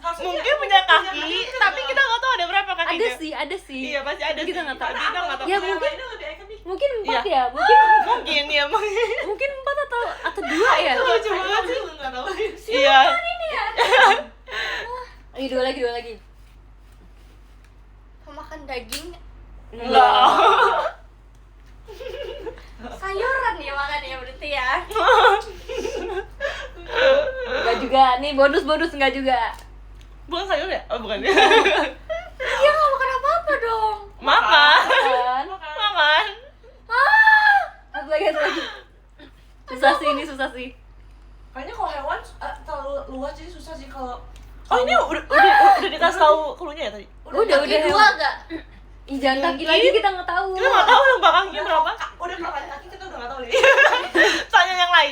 Harusnya Mungkin punya kaki, tapi kita nggak tahu ada berapa kakinya. Ada sih. Iya, pasti ada. Kita sih. nggak tahu. Tapi kita nggak tahu. Ya, yang mungkin- lainnya lebih ikonik. Mungkin 4 Iya. ya? Mungkin Mungkin ya, mungkin 4 atau 2 ya? lucu banget sih. Nggak tahu. Iya. Ayo, dua lagi. pemakan daging? Enggak. Sayuran ya makan ya berarti ya. Enggak juga. Nih bonus enggak juga. Bukan sayur ya? Oh, bukan. Dia nggak makan apa-apa dong. Makan. Kan? Makan. Satu lagi. Susah sih. Kayaknya kalau hewan terlalu luas jadi susah sih kalau. Oh, ini udah dikasih tahu cluenya ya tadi? Udah Kaki hewan. 2 enggak? Ih, jangan kaki lagi, kita nggak tahu. Kita nggak tahu yang belakangnya berapa. Udah makan kaki kita udah nggak tahu deh. Tanya yang lain.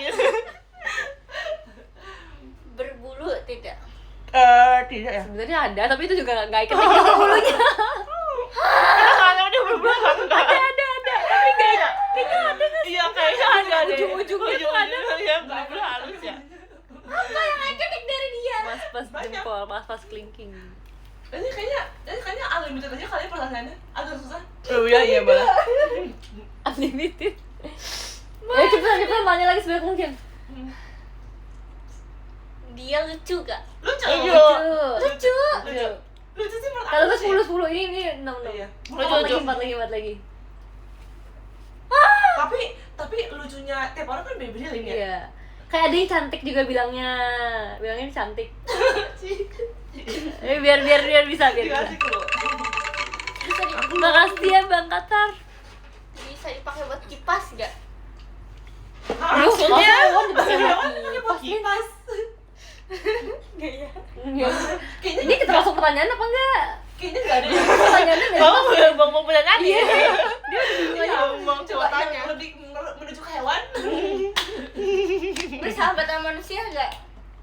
Berbulu tidak? Tidak ya. Sebenarnya ada, tapi itu juga nggak ikonik ke bulunya. Kita soalnya udah berbulan kan? Enggak. Ada. Tapi kayaknya ada pas kelingking. Ini kayaknya unlimited aja kali ya pertanyaannya. Agak susah. Oh iya boleh. Unlimited. Ya cepetan tanya lagi sebanyak mungkin. Dia lucu gak? Lucu. Lucu. Lucu sih menurut Kalau aku gue sih. 10 ini 6 Iya. 4 lagi. Tapi lucunya tiap orang kan beda-beda Lin ya. Iya. Kayak ada yang cantik juga bilangnya cantik. biar bisa. Dikasih dulu. Bisa dipakai, Makasih ya Bang Katar. bisa dipakai buat kipas gak? Maksudnya Pakai buat kipas. Gak ya? Kayaknya Ini kita masuk pertanyaan apa enggak? kayaknya enggak ada. Pertanyaannya enggak Bang mau punya nyanyi. Iya. Iya, Bang coba coba tanya. yang lebih menuju ke hewan. Bersahabat sama manusia gak?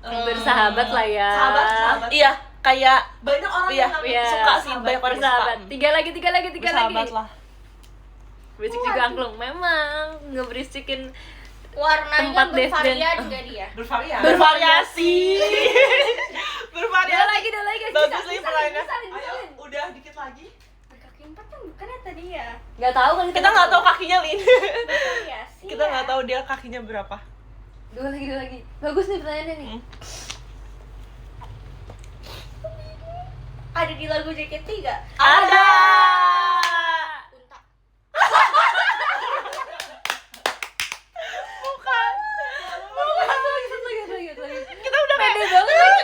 Bersahabat lah ya. Sahabat. Iya, kayak Banyak orang Iya, yang namanya iya. suka sih, Sahabat. banyak orang yang Bersahabat. suka. Tiga lagi. bersahabat lah. Berisik juga angklung. Memang ngeberisikin Warnanya Tempat bervarian Desden. gak dia? Bervarian. Bervariasi. Udah Bervariasi. lagi guys. Bagus nih pertanyaannya. Ayo, udah dikit lagi. Berkaki 4 kan bukannya tadi ya? Enggak tahu kan Kita nggak tahu kakinya, Lin. Bervariasi Kita ya? nggak tahu dia kakinya berapa. Dua lagi. Bagus nih pertanyaannya nih. Ada di lagu JKT gak? Ada. Unta. Bukan. Lagi. Kita udah Pede kayak banget.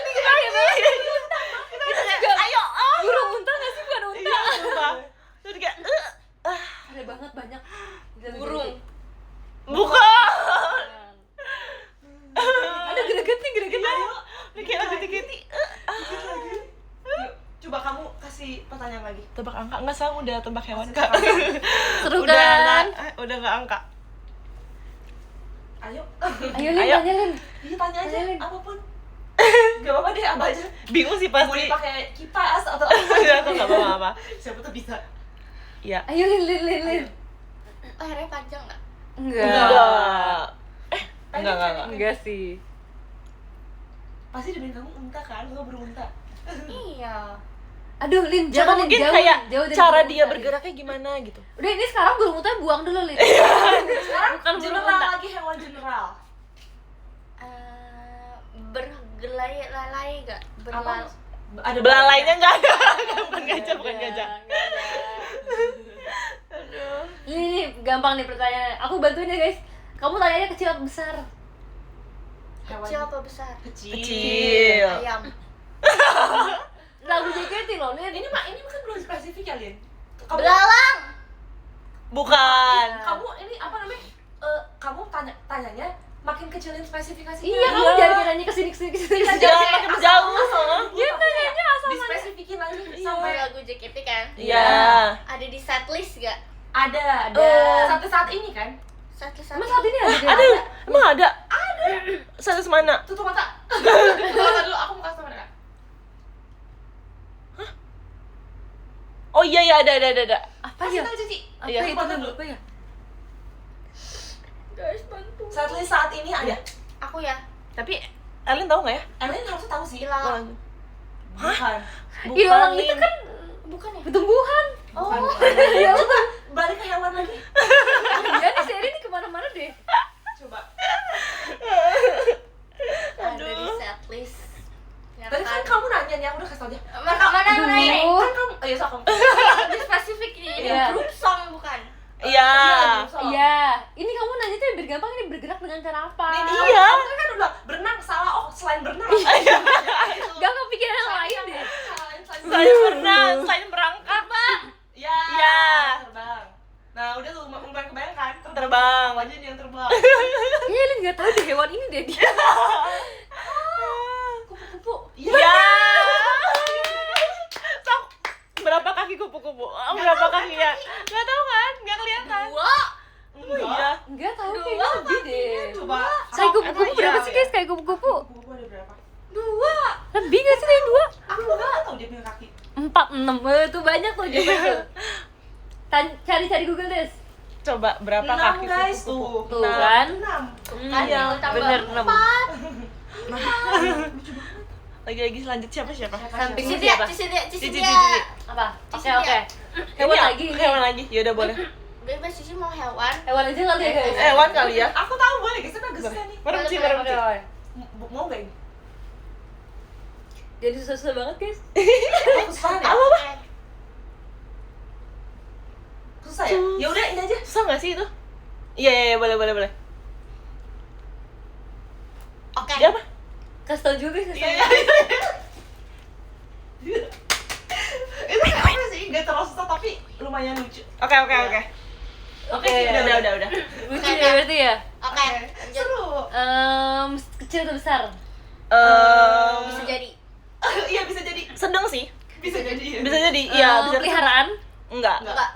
Kita udah kayak, ayo. Burung unta nggak sih bukan unta? Iya, sumpah. Terus kayak Ada banget banyak. Burung. bukan. Ada greget. Ayo, Ini kayak lagu tiketi. dikit lagi. Yuk, coba kamu kasih pertanyaan lagi. Tebak angka enggak sama udah tebak hewan Kak. Seru Udah kan? udah enggak angka. Ayo. Ayo Lin, Ayo. tanya Lin. Iya, tanya aja Tanya, Lin. apapun. Gak apa-apa deh, apa aja. Bingung sih Mau pasti. dipakai kipas atau Aku enggak tahu apa. siapa tuh bisa. Iya. Ayo Lin. Lehernya panjang gak? Enggak. Enggak. Enggak sih. Pasti demi kamu unta kan, lu berunta. Iya. Aduh Lin, Coba jangan mungkin jauh, kayak jauh dari cara burung dia unta, Lin. bergeraknya gimana gitu. Udah ini sekarang burung unta buang dulu Lin. Sekarang Bukan burung general unta. lagi, hewan general. Bergelai-lalai gak? Apa? Ada Belalainya enggak ada. Bukan Nggak gajah, bukan ada, gajah. nggak ada. Aduh. Ini gampang nih pertanyaannya. Aku bantuin ya guys. Kamu tanyanya kecil apa besar? Hewan Kecil apa besar? Kecil. Ayam. Lagu JKT loh Lin. Ini kan belum spesifik ya, Lin. Belalang. Bukan. Kamu ini apa namanya? Kamu tanyanya makin kecilin spesifikasinya. Iya, kamu jangan nanya kesini. Jangan makin jauh soalnya. Dia nanyanya asal dispesifikin lagi Sampai sampai lagu JKT kan? Iya. Ada di setlist gak? ada sampai saat ini kan. Setlist Emang saat ini ada? Ada. Emang ada? Ada. Salah mana? Tutup mata. Tutup mata dulu, aku mau kasih tau mereka. Oh iya ada. Apa Kasih ya? tau Cici. Apa Iya. itu Tutup mata dulu. apa ya? Guys, bantu. Setlist saat ini ada. Aku ya. Tapi Elin tahu nggak ya? Elin harusnya tahu sih. Ilalang. Bukan. Ilalang itu Lin. kan Bukan ya? tumbuhan. Bukan. Ya Coba balik ke hewan lagi. Iya nih seri ini kemana-mana deh. Coba. Ada di setlist. Tadi kan kamu nanya nih, aku udah kasih tau aja. Mana yang nanya? Dulu. Kan kamu, ayo so kamu. Lebih spesifik nih. Ini Iya. group song bukan? Iya. Iya. Ini kamu nanya tuh yang biar gampang ini bergerak dengan cara apa? Iya. Kamu kan udah berenang salah. Oh, selain berenang. Gak kepikiran yang lain deh. Saya pernah, saya berangkat. Ya. Iya. Terbang. Nah, udah tuh lumayan kebayang kan? Terbang. Apa aja nih yang terbang? Kayaknya Lin gak tahu deh hewan ini deh dia. Kupu-kupu. Iya. Sok. Berapa kaki kupu-kupu? Berapa kakinya? Nggak tahu kan? Nggak kelihatan. Dua. Oh iya. Enggak tahu Dua kayaknya lebih deh. Coba. Kayak kupu-kupu Emang berapa iya, sih ya? guys? Kayak kupu-kupu. Kupu-kupu ada berapa? Dua. Lebih gak sih dari 2? Aku nggak tahu dia punya kaki. 4, 6. Itu banyak tuh jawabannya tuh. Cari Google Des. Coba berapa 6 kaki guys kupu-kupu? Tuh kan. 6. Kan Iya, tambah bener, 4. Lucu banget. Lagi selanjut siapa? Samping Cici siapa? dia, Cici Cici. dia. Apa? Cici Oke. dia. Hewan Ini lagi. Hewan lagi. Ya udah boleh. Bebas Cici mau hewan. Hewan aja kali ya guys. Hewan kali ya. Aku tahu boleh guys, tapi agak susah nih. Merem sih. Oke. Mau nggak ini? Jadi susah-susah banget guys. Aku susah nih. Apa? Susah ya? Ya udah ini aja. Susah nggak sih itu? Iya, boleh. Oke. Dia apa? Kasih tau juga guys. Iya. Itu apa sih? Gak terlalu susah tapi lumayan lucu. Oke. Oke. Udah. Lucu ya berarti ya. Oke. Lanjut. Seru. Kecil atau besar? Bisa jadi. Iya bisa jadi. Sedang sih. Bisa jadi. Bisa jadi. Iya, bisa. Peliharaan? Enggak. Enggak.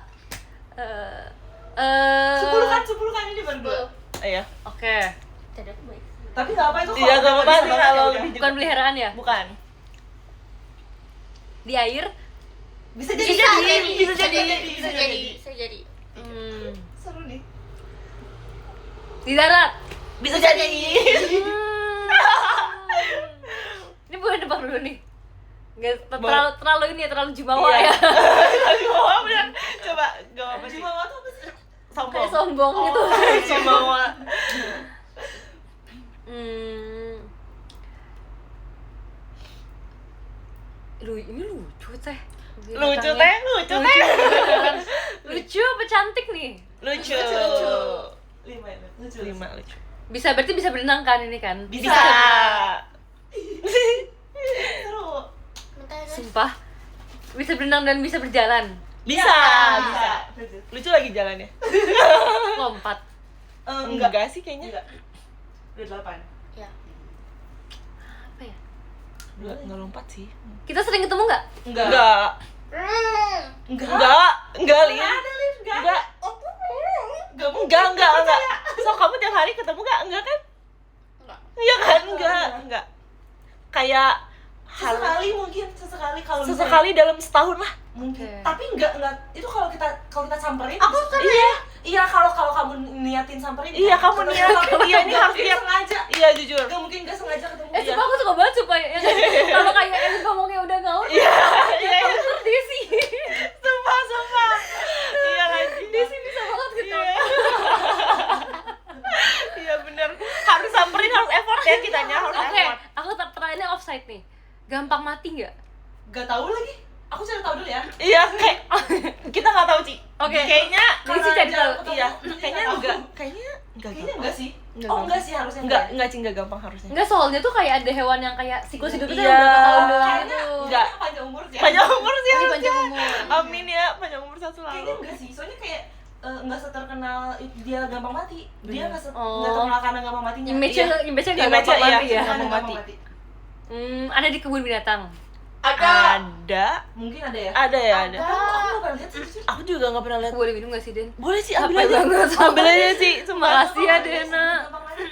Sepuluh kan ini baru dua. Iya. Oke. Tidak baik. Tapi nggak apa itu. Iya, nggak apa-apa sih kalau lebih lebih Bukan peliharaan ya? Bukan. Di air? bisa jadi. Bisa jadi. Seru nih. Di darat? Bisa jadi. Ini boleh nebak dulu nih. Nggak terlalu ini ya, terlalu jumawa Iya. ya. Jumawa bener. Coba, gak apa sih. Jumawa tuh apa sih? Kayak sombong gitu. Jumawa. Ini lucu teh. Lucu. Lucu apa cantik nih? Lucu. 5 ya. Lucu. 5 lucu. Berarti bisa berenang kan ini kan? Bisa. Seru. Bentar guys. Sumpah. Bisa berenang dan bisa berjalan. Bisa. Bisa. Lucu lagi jalannya. Lompat. Enggak sih kayaknya. Enggak. Udah 8. Ya. Apa ya? Enggak lompat sih. Kita sering ketemu nggak? Enggak. Enggak, Lin. Enggak. Enggak. So kamu tiap hari ketemu enggak? Enggak kan? Enggak. Iya kan? Enggak. Kayak Sesekali mungkin, sesekali kalau sesekali dalam setahun lah. mungkin. Oke. Tapi enggak itu kalau kita samperin. Aku bisa- sering. Iya, kalau kamu niatin samperin. Iya, kan? kamu Ketemu niat. tapi Iya, ini nggak harus mungkin niat. sengaja. Iya, jujur. Enggak mungkin enggak sengaja ketemu. Sumpah aku suka banget supaya ya, kalau kayak Elin ngomongnya udah ngaur. Iya. Desi. Sumpah. Iya lagi. Desi bisa banget gitu. Iya bener. Harus samperin, harus effort ya kitanya, harus Oke, effort. aku pertanyaannya offside nih. Gampang mati nggak? Enggak tahu lagi. Aku cari tahu dulu ya. Iya, kayak kita nggak tahu, Ci. Oke. Kayaknya Desi cari tahu. iya. Kayaknya enggak. Kayaknya Kayaknya enggak sih. Enggak Oh, gampang. enggak sih harusnya. Enggak, Ci, enggak gampang harusnya. Enggak, soalnya tuh kayak ada hewan yang kayak siklus hidupnya tuh Iya. berapa tahun doang Kayaknya gitu. Enggak. panjang umur sih. Panjang umur sih Ini harusnya. panjang umur. Amin ya, panjang umur satu Kayaknya lalu. enggak sih. Soalnya kayak enggak seterkenal dia gampang mati. Dia Iya. enggak Oh. terkenal karena gampang matinya. Image-nya nggak Image-nya gampang iya. mati ya. Karena gampang gampang mati. mati. Ada di kebun binatang. Ada. Mungkin ada ya. Ada ya, ada. Aku nggak pernah lihat sih. jujur. Aku juga nggak pernah lihat. Aku boleh minum nggak sih, Den? Boleh sih, Capek ambil aja. banget. Ambil aja sih, sumpah. Makasih ya, Gampang mati, Dena. gampang mati.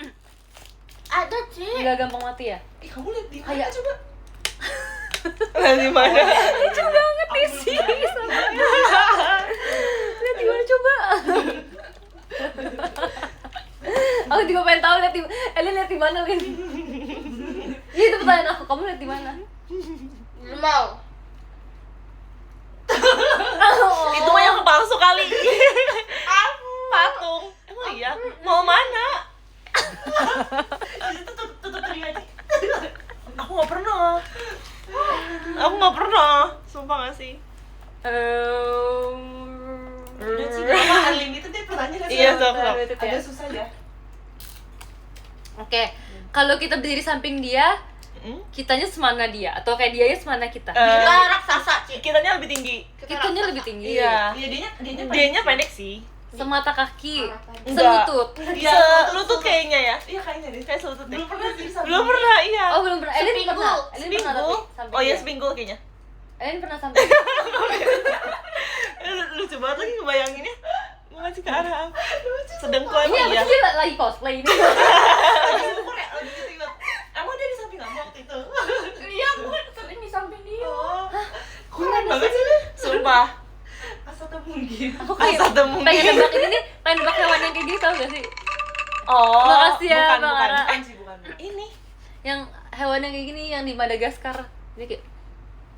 Ada sih. Enggak gampang mati ya? Ih, kamu lihat di mana Kayak- coba? Di mana? Lucu banget nih sih. Lihat di mana coba. Aku juga pengen tahu lihat di Elin lihat di mana, Lin? Itu pertanyaan aku, kamu lihat di mana? Belum mau. Itu mah yang palsu kali. Patung. Emang iya? Mau mana? Tutup telinga aja. Aku nggak pernah. Aku nggak pernah. Sumpah nggak sih? Udah sih, apa unlimited deh pertanyaan. Iya, sok. Agak susah ya. Oke, kalau kita berdiri samping dia, kitanya semana dia atau kayak dianya semana kita? Kita raksasa, Ci. Kitanya lebih tinggi. Kitanya lebih tinggi. Iya. Iya, dianya Dianya pendek sih. Semata kaki, Enggak. selutut. Iya, Selutut kayaknya ya. Iya, kayaknya deh. Kayak selutut deh. Belum pernah sih samping Belum dia. pernah, iya. Oh belum pernah. Elin Seminggu. pernah. Elin pernah Seminggu. tapi samping Oh iya, dia. seminggu kayaknya. Elin pernah samping. Lucu banget lagi ngebayanginnya. Masih ke arah aku. Sedengkul Ini emang apa iya. sih dia lagi cosplay ini? Lagi syukur ya, lagi gitu ingat. Emang dia di samping kamu waktu itu? Iya, aku kan sering di samping dia. Oh, keren banget sih. Sumpah. Asal tak mungkin. Aku kayak Asal temungkin. pengen nebak ini nih, pengen nebak hewan yang kayak gitu tau gak sih? Oh, Makasih ya, bukan, Bang bukan. Ara. Bukan sih, bukan. Ini Yang hewan yang kayak gini yang di Madagaskar. Dia kayak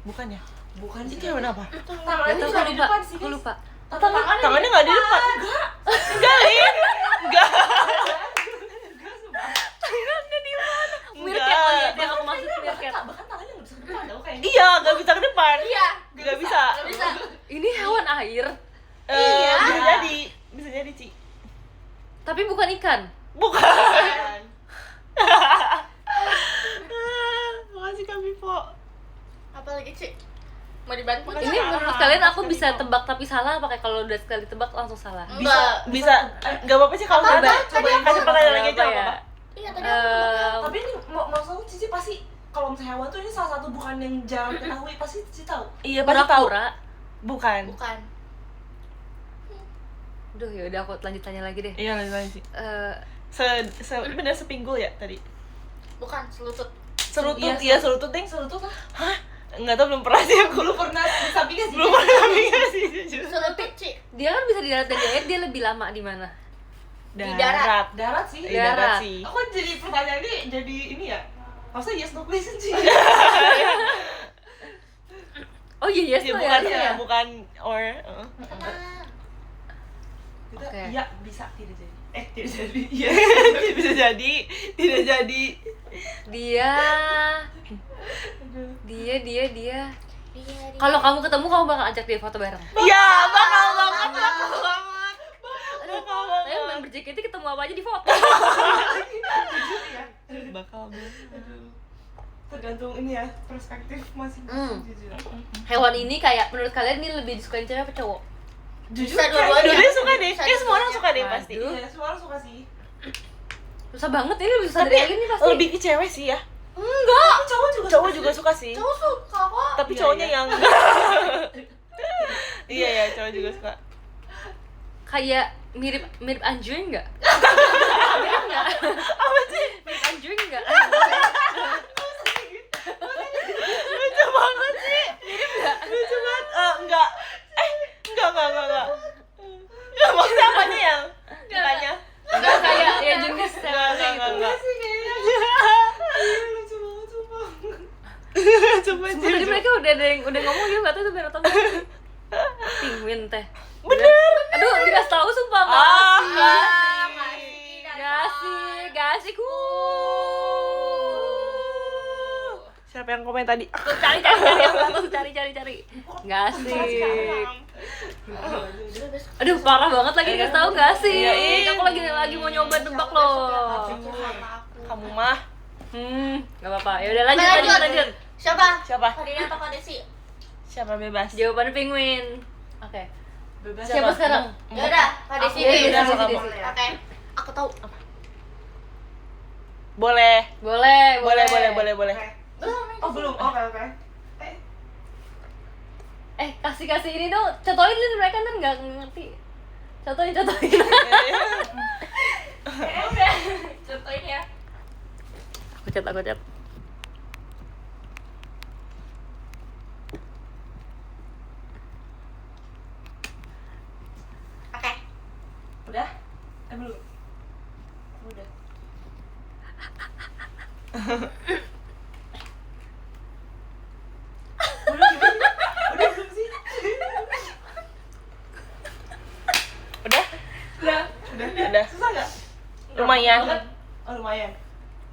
Bukan ya? Bukan sih. Itu hewan apa? Tangannya Gak tau, juga aku di lupa. depan sih, Aku guys. lupa. Tangannya nggak di depan. Enggak, Lin. Enggak. Tangannya di mana? Meerkat Enggak. oh iya, itu yang aku maksud meerkat. Bahkan tangannya nggak bisa ke depan tau kayaknya. Iya, nggak bisa ke depan. Iya. Nggak bisa. Gak bisa. Ini hewan air, Iya. Bisa jadi. Bisa jadi, Ci. tapi bukan ikan. Bukan. Makasih Kak Vivo. Apa lagi sih? Mau dibantu? Makasih. Ini Sekarang, menurut kalian aku pasti bisa kok. tebak tapi salah apa kayak kalau udah sekali tebak langsung salah? Enggak. Bisa. Nggak apa-apa sih kalau Apa-apa, salah. tadi Coba kasih pertanyaan lagi aja Apa nggak ya? apa-apa. Iya tadi aku tebak. Tapi ini maksud aku Cici pasti kalau misalnya hewan tuh ini salah satu bukan yang jarang diketahui, pasti Cici tahu. Iya, pasti tahu. Kura-kura. Bukan. Bukan. Duh, ya udah aku lanjut tanya lagi deh. Iya, lanjut. Bener sepinggul ya tadi. Bukan selutut. Serutut, iya serutut, Ding. Selutut lah. Hah? Enggak tahu, belum pernah sih aku. Belum pernah di sampingnya sih. Belum pernah sih jujur. Selutut Ci. Dia kan bisa di darat dan di air, dia lebih lama di mana? darat. Darat sih. Darat. sih. Aku jadi pertanyaan ini jadi ini ya. Maksudnya yes no question sih. Oh iya, yes, Iya, no, bukan ya. ya, bukan or Kita Oke. iya bisa tidak jadi. Tidak jadi. Iya. bisa jadi, tidak jadi. Dia Dia. kalau kamu ketemu kamu bakal ajak dia foto bareng. Iya, bakal banget, bakal banget. Bakal Saya main banget. berJKT ketemu apa aja di foto. Jujur ya. Bakal banget. Aduh. Tergantung ini ya perspektif masing-masing jujur. Hewan ini kayak menurut kalian ini lebih disukain cewek apa cowok? Jujur Bisa dua-duanya. Dua-duanya suka deh. Bisa Kayak semua orang dua-duanya. suka deh pasti. Aduh. Iya, semua orang suka sih. Susah banget ini lebih susah Tapi dari Elin nih pasti. lebih ke cewek sih ya. Enggak. Tapi cowok juga Cowok juga suka sih. Cowok suka kok. Tapi Iya, cowoknya iya. yang Iya ya, cowok juga suka. Kayak mirip anjing enggak? Mirip enggak? Apa sih? Mirip anjing enggak? Lucu banget sih. Lucu banget. Enggak. Enggak. Enggak, maksudnya apanya yang? Mukanya? Enggak kayak ya jenis Enggak. Iya sih kayaknya. Iya, lucu banget sumpah. Coba Sumpah, tadi mereka udah ngomong gitu, nggak tahu itu bener atau enggak. Penguin teh. Bener. Aduh, dikasih tahu sumpah Ah, masih. makasih. Gasih ku. Siapa yang komen tadi? Cari yang satu, cari. Gasih. Aduh, parah banget lagi dikasih tahu gasih. Iya, iya. Aku lagi mau nyoba nebak loh. Kamu mah Nggak apa-apa. Ya udah lanjut. Siapa? Siapa? Kadina atau Kadesi? siapa bebas? Jawabannya penguin. Oke. Bebas. Siapa sekarang? Ya udah, Kadesi Aku- deh. Iya, Desi, Oke. Desi. Oke. Aku tahu. Boleh. Boleh. Boleh. Oh, belum. Oke. Kasih ini dong. Contohin Lin, mereka kan nggak ngerti. Contohin. Contohin ya. Aku cat. Oke. Udah? Belum. Udah. Udah belum sih? Udah? Udah. Susah nggak? Lumayan. Banget? Oh, lumayan.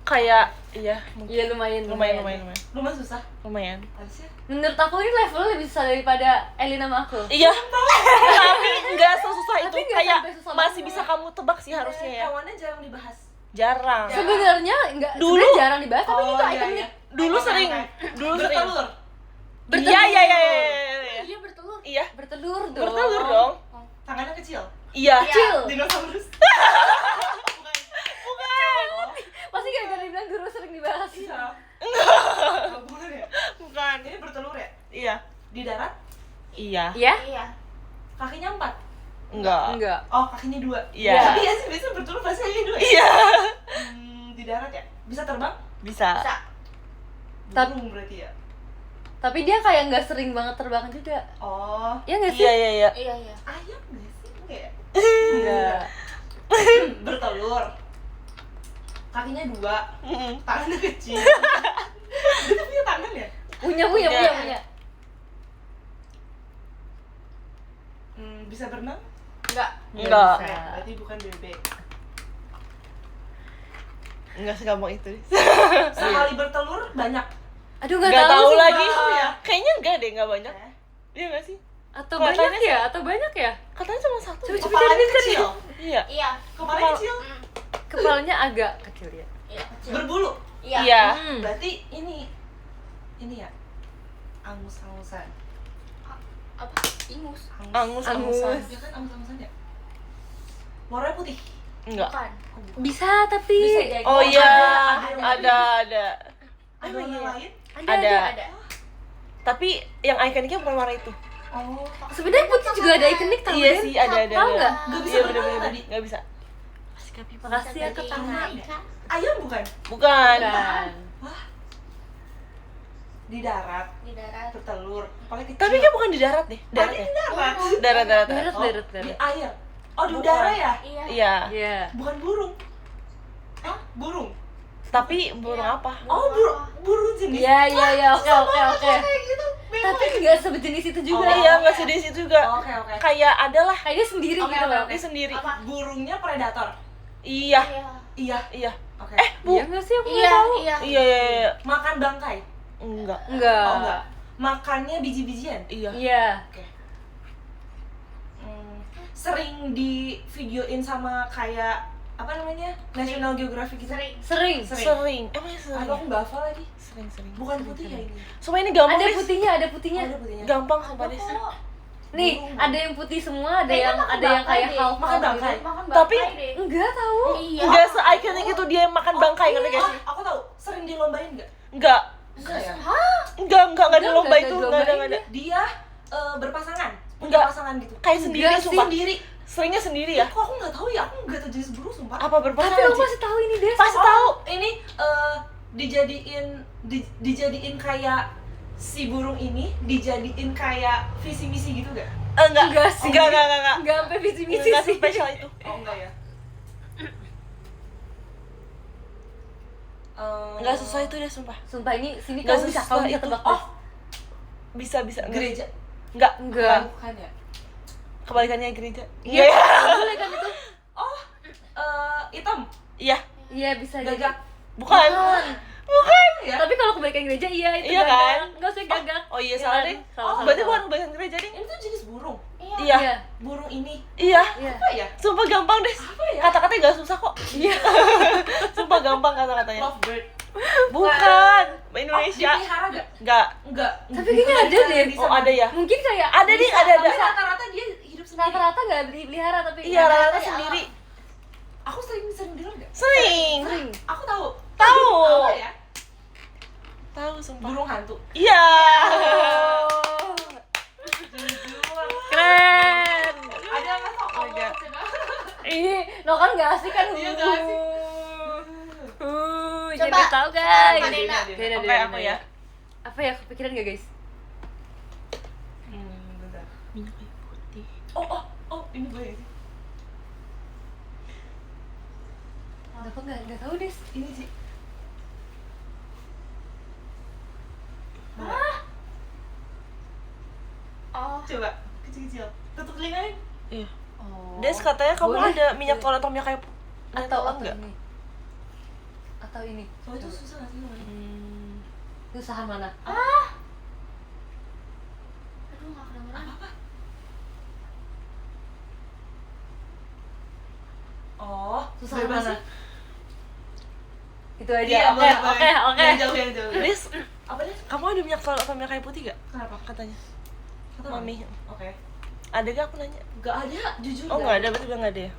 Kayak iya, Iya lumayan. Lumayan susah. Lumayan. Harusnya. Menurut aku ini levelnya lebih susah daripada Elin sama aku. Iya. Tapi enggak sesusah itu. Tapi nggak Kayak sampai susah masih banget. bisa kamu tebak sih harusnya ya. Hewannya jarang dibahas. Jarang. Ya. Sebenarnya Dulu- sebenarnya jarang dibahas, tapi itu iya, ikonik. iya. Dulu Oke, sering. oke. Dulu sering. Bertelur. Iya. Iya bertelur. Iya. Bertelur dong. Bertelur dong. Tangannya kecil. Iya. Kecil. Dinosaurus. Bukan. Pasti gara-gara dibilang guru sering dibahas. Iya. Enggak. Bukan ya? Bukan. Ini bertelur ya? Iya. Di darat, Iya. Iya? Iya. kakinya 4. Enggak. Oh, kakinya 2. Iya. Tapi ya sih biasanya bertelur pasti kakinya 2 ya? Iya. Di darat ya? Bisa terbang? Bisa. Bisa. Tapi- Burung berarti ya? Tapi dia kayak nggak sering banget terbang juga. Oh, Iya nggak sih? Iya. Iya. ayam nggak sih? Enggak ya? Enggak. Bertelur. Kakinya 2, Mm-mm. tangannya kecil. Punya. Bisa berenang? Enggak. Enggak. bisa. Berarti bukan bebek. Enggak segampang itu deh. Sekali bertelur banyak. Aduh Nggak nggak tahu sih, lagi. Bang. ya? Kayaknya enggak deh, enggak banyak. Iya enggak sih? Atau Kok banyak katanya ya? Atau banyak ya? Katanya cuma satu. Coba, deh. coba. Kepalanya Bisa kecil. Iya. Iya. Kepalanya kecil. Kepalanya agak kecil ya. Iya, kecil. Berbulu. Iya. Iya. Berarti ini ya. Angus-angusan. Apa? Ingus. Angus-angusan. Ya kan angus-angusan ya? Warnanya putih. Enggak. Bukan. Bisa tapi Bisa jadi. Oh iya, ada. ada. Ada Oh, warna iya. lain? Ada. Ada. Tapi yang ikoniknya bukan warna itu. Oh. sebenarnya putih juga ada ikonik tahu Iya Den. sih, ada. Tahu nggak? Gak bisa Iya berenang bener-bener tadi. nggak bisa. Makasih ya ke Tama. Ayam bukan? Bukan. Bukan. Di darat, Di darat. bertelur, pakai kecil. Tapi kan bukan di darat deh. Tadi Darat di ya? darat. Darat. Darat, Oh, darat. Di air. Oh, di Bukan. udara ya? Iya. Iya. Iya. Bukan burung. Hah? Burung? Tapi burung apa? Oh, burung jenis. Iya, oke. Kayak gitu. bego Tapi ya? nggak sejenis itu juga. Oh. Iya, nggak sedih sih juga. Oke, oke. Kayak ada lah. Kayaknya sendiri Oke, gitu oke, loh. oke. Dia sendiri. Apa? Burungnya predator. Iya. Iya. Iya. Iya. Oke. Bu. Iya nggak sih aku nggak Iya, tahu. iya. Iya. Makan bangkai? Enggak. Enggak. Oh, enggak. Makannya biji-bijian? Iya. Iya. Oke. Sering di videoin sama kayak apa namanya? National Geographic gitu. Sering. Sering. Sering. Emangnya sering? Atau aku nggak hafal lagi. Sering. Bukan putih ya ini. Sumpah ini gampang Ada deh. putihnya, ada putihnya. Ada putihnya. Gampang sumpah Ada deh. kok. Nih, Burung. ada yang putih semua, ada Kayaknya yang makan ada yang bangkai kayak deh. half Makan bangkai. Makan Tapi- bangkai deh. Enggak tahu. Iya. Enggak se-ikonik itu dia makan bangkai ngerti gak Oh, sih? aku tahu. Sering dilombain nggak? Enggak. Enggak ya. Enggak ada Enggak, lomba enggak itu, ada enggak ada. lombainnya. Dia berpasangan. Punya Enggak. pasangan gitu. Kayak sendiri Enggak sih. sumpah. Sendiri. Seringnya sendiri ya? Kok aku nggak tahu ya? Aku nggak tahu jenis burung sumpah. Apa Tapi berpasangan aku sih? masih tahu ini Des. Pasti tahu. Ini dijadiin kayak si burung ini dijadiin kayak visi misi gitu gak? Enggak. Enggak sih. Enggak. Enggak sampai visi-visi Enggak sih. spesial itu. Oh enggak ya? Enggak sesuai itu deh sumpah. Sumpah ini sini Enggak kamu bisa sesuai kamu bisa itu. tebak. Oh, Bisa. Enggak. gereja. Enggak. Enggak. Bukan ya? Kebalikannya gereja. Iya. Boleh kan itu? Oh, hitam. Iya. Iya bisa jadi. Gagak. Bukan. Bukan. Ya? Tapi kalau kebalikan gereja iya itu Iya gagak. kan? Enggak usah gagak. Oh iya Iya salah kan? deh. Salah, Berarti salah. bukan kebalikan gereja deh. Ini tuh jenis burung. Iya. Iya. Burung ini. Iya. Iya. Apa ya? Sumpah gampang deh. Apa ya? Kata-katanya gak susah kok. Iya. Sumpah gampang kata-katanya. Lovebird. Bukan. Oh, Indonesia. dipelihara gak? Enggak. Enggak. Tapi kayaknya ada deh. Oh ada ya? Mungkin kayak Ada nih, bisa, ada. Tapi rata-rata dia hidup sendiri. Rata-rata nggak pelihara tapi Iya rata-rata Ada. sendiri. Aku sering dengar gak? Sering. sering. Aku tahu. Tahu. Apa ya? Tahu sumpah. Burung hantu. Iya. Oh. Keren. Ada nggak sok? Oh, enggak. Ini no kan nggak asik kan? Iya, nggak asik. Jadi Coba, tahu sekarang guys. Kak Dena. Dena, Oke, Dena, aku Dena. ya. Apa ya kepikiran nggak guys? Bentar. Minyak kayu putih. Oh, ini gue ya sih. Apa nggak tahu des? Ini sih. Oh. Coba kecil-kecil. Tutup telinganya. Iya. Oh. Des katanya kamu Boleh. ada minyak toilet atau minyak kayu atau enggak? ini? Atau ini? Oh, itu susah nggak sih? Namanya? Usaha mana? Aduh, nggak kedengeran. Apa? Oh, Susah bebas mana? sih. Itu aja. Iya, Oke, boleh, oke, boleh. oke. Yang jauh, yang jauh. Des, Apa deh? kamu ada minyak toilet atau minyak kayu putih gak? Kenapa? Katanya. Kata Mami. Oke. Ada gak aku nanya? Gak ada, jujur. Oh nggak ada, berarti udah nggak ada ya?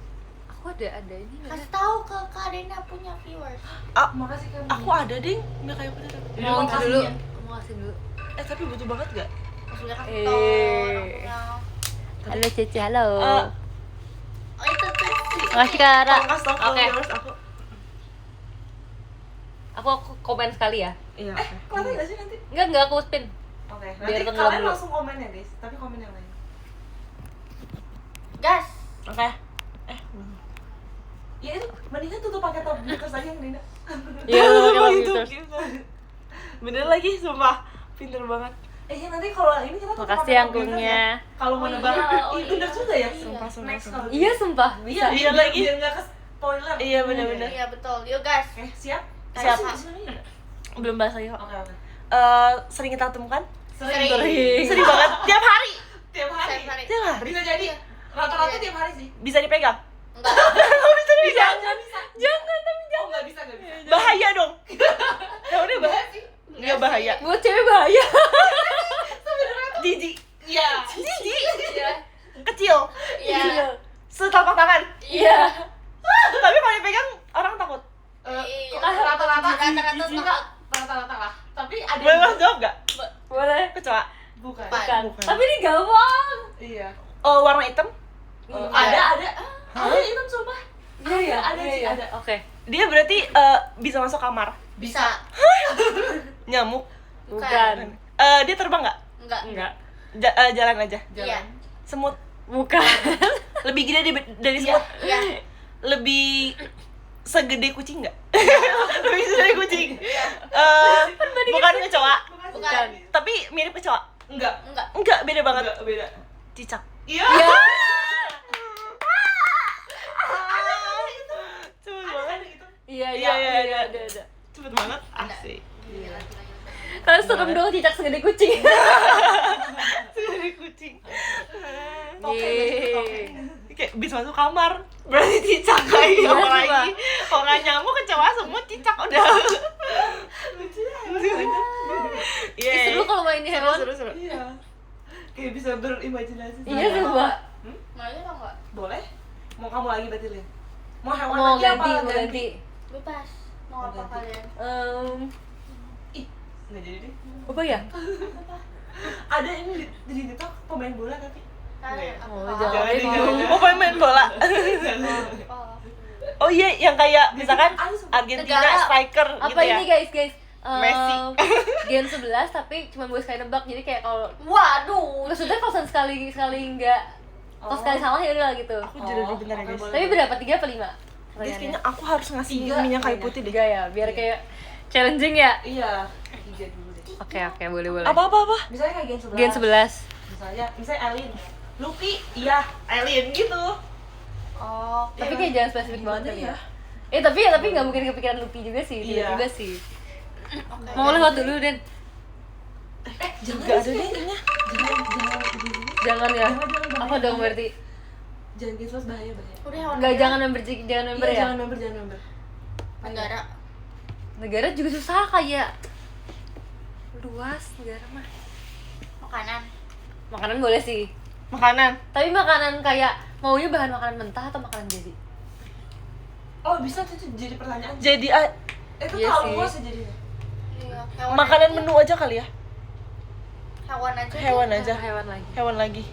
Aku ada ini. Kasih tahu ke Kak Dena punya viewers. Makasih kan. Aku ada ding minyak kayu putih. Ini Mau makasih dulu. ya. Mau kasih dulu. Tapi butuh banget gak? Maksudnya kan Eh. tolong. Halo Cici, halo. Eh, Oh, itu tuh. Makasih Kara. Kasih tau Oke. viewers aku. Aku komen sekali ya. Iya. Kelihatan nggak sih nanti? Enggak aku spin. Oke. Biar Nanti tenggelam kalian dulu. langsung komen ya guys, tapi komen yang lain. Gas. Oke. Ya itu, mendingan tutup pakai top bookers aja yang Dinda. Iya, Bener pakai gitu. filters. Bener lagi, sumpah. Pinter banget. Iya nanti kalau ini kita tetap Makasih pakai angklungnya. ya. Kalau mau Oh nebak, iya, oh iya bener iya. juga ya. Sumpah, sumpah, Next sumpah. kalau Iya sumpah bisa. Iya biar- lagi. biar nggak ke spoiler. Iya, bener-bener. Iya betul. Yuk guys. Oke, siap? Siap. Apa sih sebenarnya? Belum bahas lagi kok. Oke, oke. Sering kita temukan? Sering. Sering banget. Tiap hari. Tiap hari. Setiap hari. Tiap hari. Bisa jadi rata-rata Iya. tiap hari sih. Bisa dipegang? Enggak. Jangan. Jangan tapi jangan. Oh, nggak bisa, nggak bisa. Bahaya dong. Ya udah bahaya. sih. Enggak bahaya. Buat cewek bahaya. Jijik. Iya. Jijik. Iya. Kecil. Iya. Setelapak tangan. Iya. Tapi kalau dipegang orang takut. Iya. Rata-rata Rata-rata jijik. takut. Rata-rata lah. Tapi ada Boleh yang mas jawab gak? Boleh. Kecoa. bukan. Bukan. Bukan. Tapi ini gampang. Iya. Warna hitam. Ada. Ada itu coba. Iya ya. Ada sih, iya. ada. Oke. Dia berarti bisa masuk kamar. Bisa. Nyamuk. Bukan. Dia terbang nggak? Enggak. Enggak. Jalan aja. Iya. Semut. Bukan. Lebih gede dari semut. Iya. Lebih segede kucing nggak? Lebih segede kucing. Bukan kecoa. Bukan. Tapi mirip kecoa. Enggak. Enggak. Enggak, beda banget. Enggak, beda. Cicak. Iya. Iya. Cepet banget. Iya Iya, iya, iya. ada. Cepet banget. Asik. Gila. Kalau serem dong cicak segede kucing. Segede kucing. Yeay. Kayak bisa masuk kamar. Berarti cicak lagi. Iya, Orang coba. lagi. Orang nyamuk kecoa semua cicak udah. Ih, seru kalau main di hewan. Seru. Iya. Kayak bisa berimajinasi. Iya coba. Mau aja atau enggak? Boleh? Mau kamu lagi batilin? Mau hewan Mau lagi apa ganti, mau ganti. Bebas. Mau apa Ganti. kalian? Ih, nggak jadi deh. Apa ya? Ada ini di TikTok pemain bola tapi. Kalian Oh, apa? jangan deh, jangan. Oh, main bola. Oh. Oh iya, yang kayak misalkan Ada sumpah. Argentina Negara. striker Apa gitu ya. ini guys? Messi. Gen 11 tapi cuma boleh sekali nebak. Jadi kayak kalau Waduh. maksudnya kalau sekali enggak, kalau sekali salah ya udah gitu. Aku jujur bentar ya, oke, guys. boleh. Tapi berapa? 3 apa 5? Guys, kayaknya aku harus ngasih Tiga, minyak kayu kayaknya. putih deh. 3 ya, biar Iya. kayak challenging ya. Iya. 3 dulu deh. Oke, boleh. Apa? Misalnya kayak Gen 11. Gen 11. Misalnya Elin. Luffy, iya, Elin gitu. Oh. Tapi Iya. kayak jangan spesifik banget Gimana kali ya? ya. tapi nggak mungkin kepikiran Luffy juga sih, Iya. tiba-tiba sih. Oke. Mau lewat dulu Den. Jangan Nggak ada sih. deh kayaknya. Jangan ya. Jangan, Apa dong berarti? Jangan Gen 11 bahaya. Udah hewan. Enggak, negara. jangan member Iya, ya. jangan member. Negara. Negara juga susah kayak luas negara mah. Makanan. Makanan boleh sih. Makanan. Tapi makanan kayak maunya bahan makanan mentah atau makanan jadi? Oh, bisa tuh jadi pertanyaan. Jadi Itu Iya tahu sih. luas ya jadinya. Iya. makanan menu aja kali ya. Hewan aja. Hewan aja. Hewan lagi. Hewan lagi.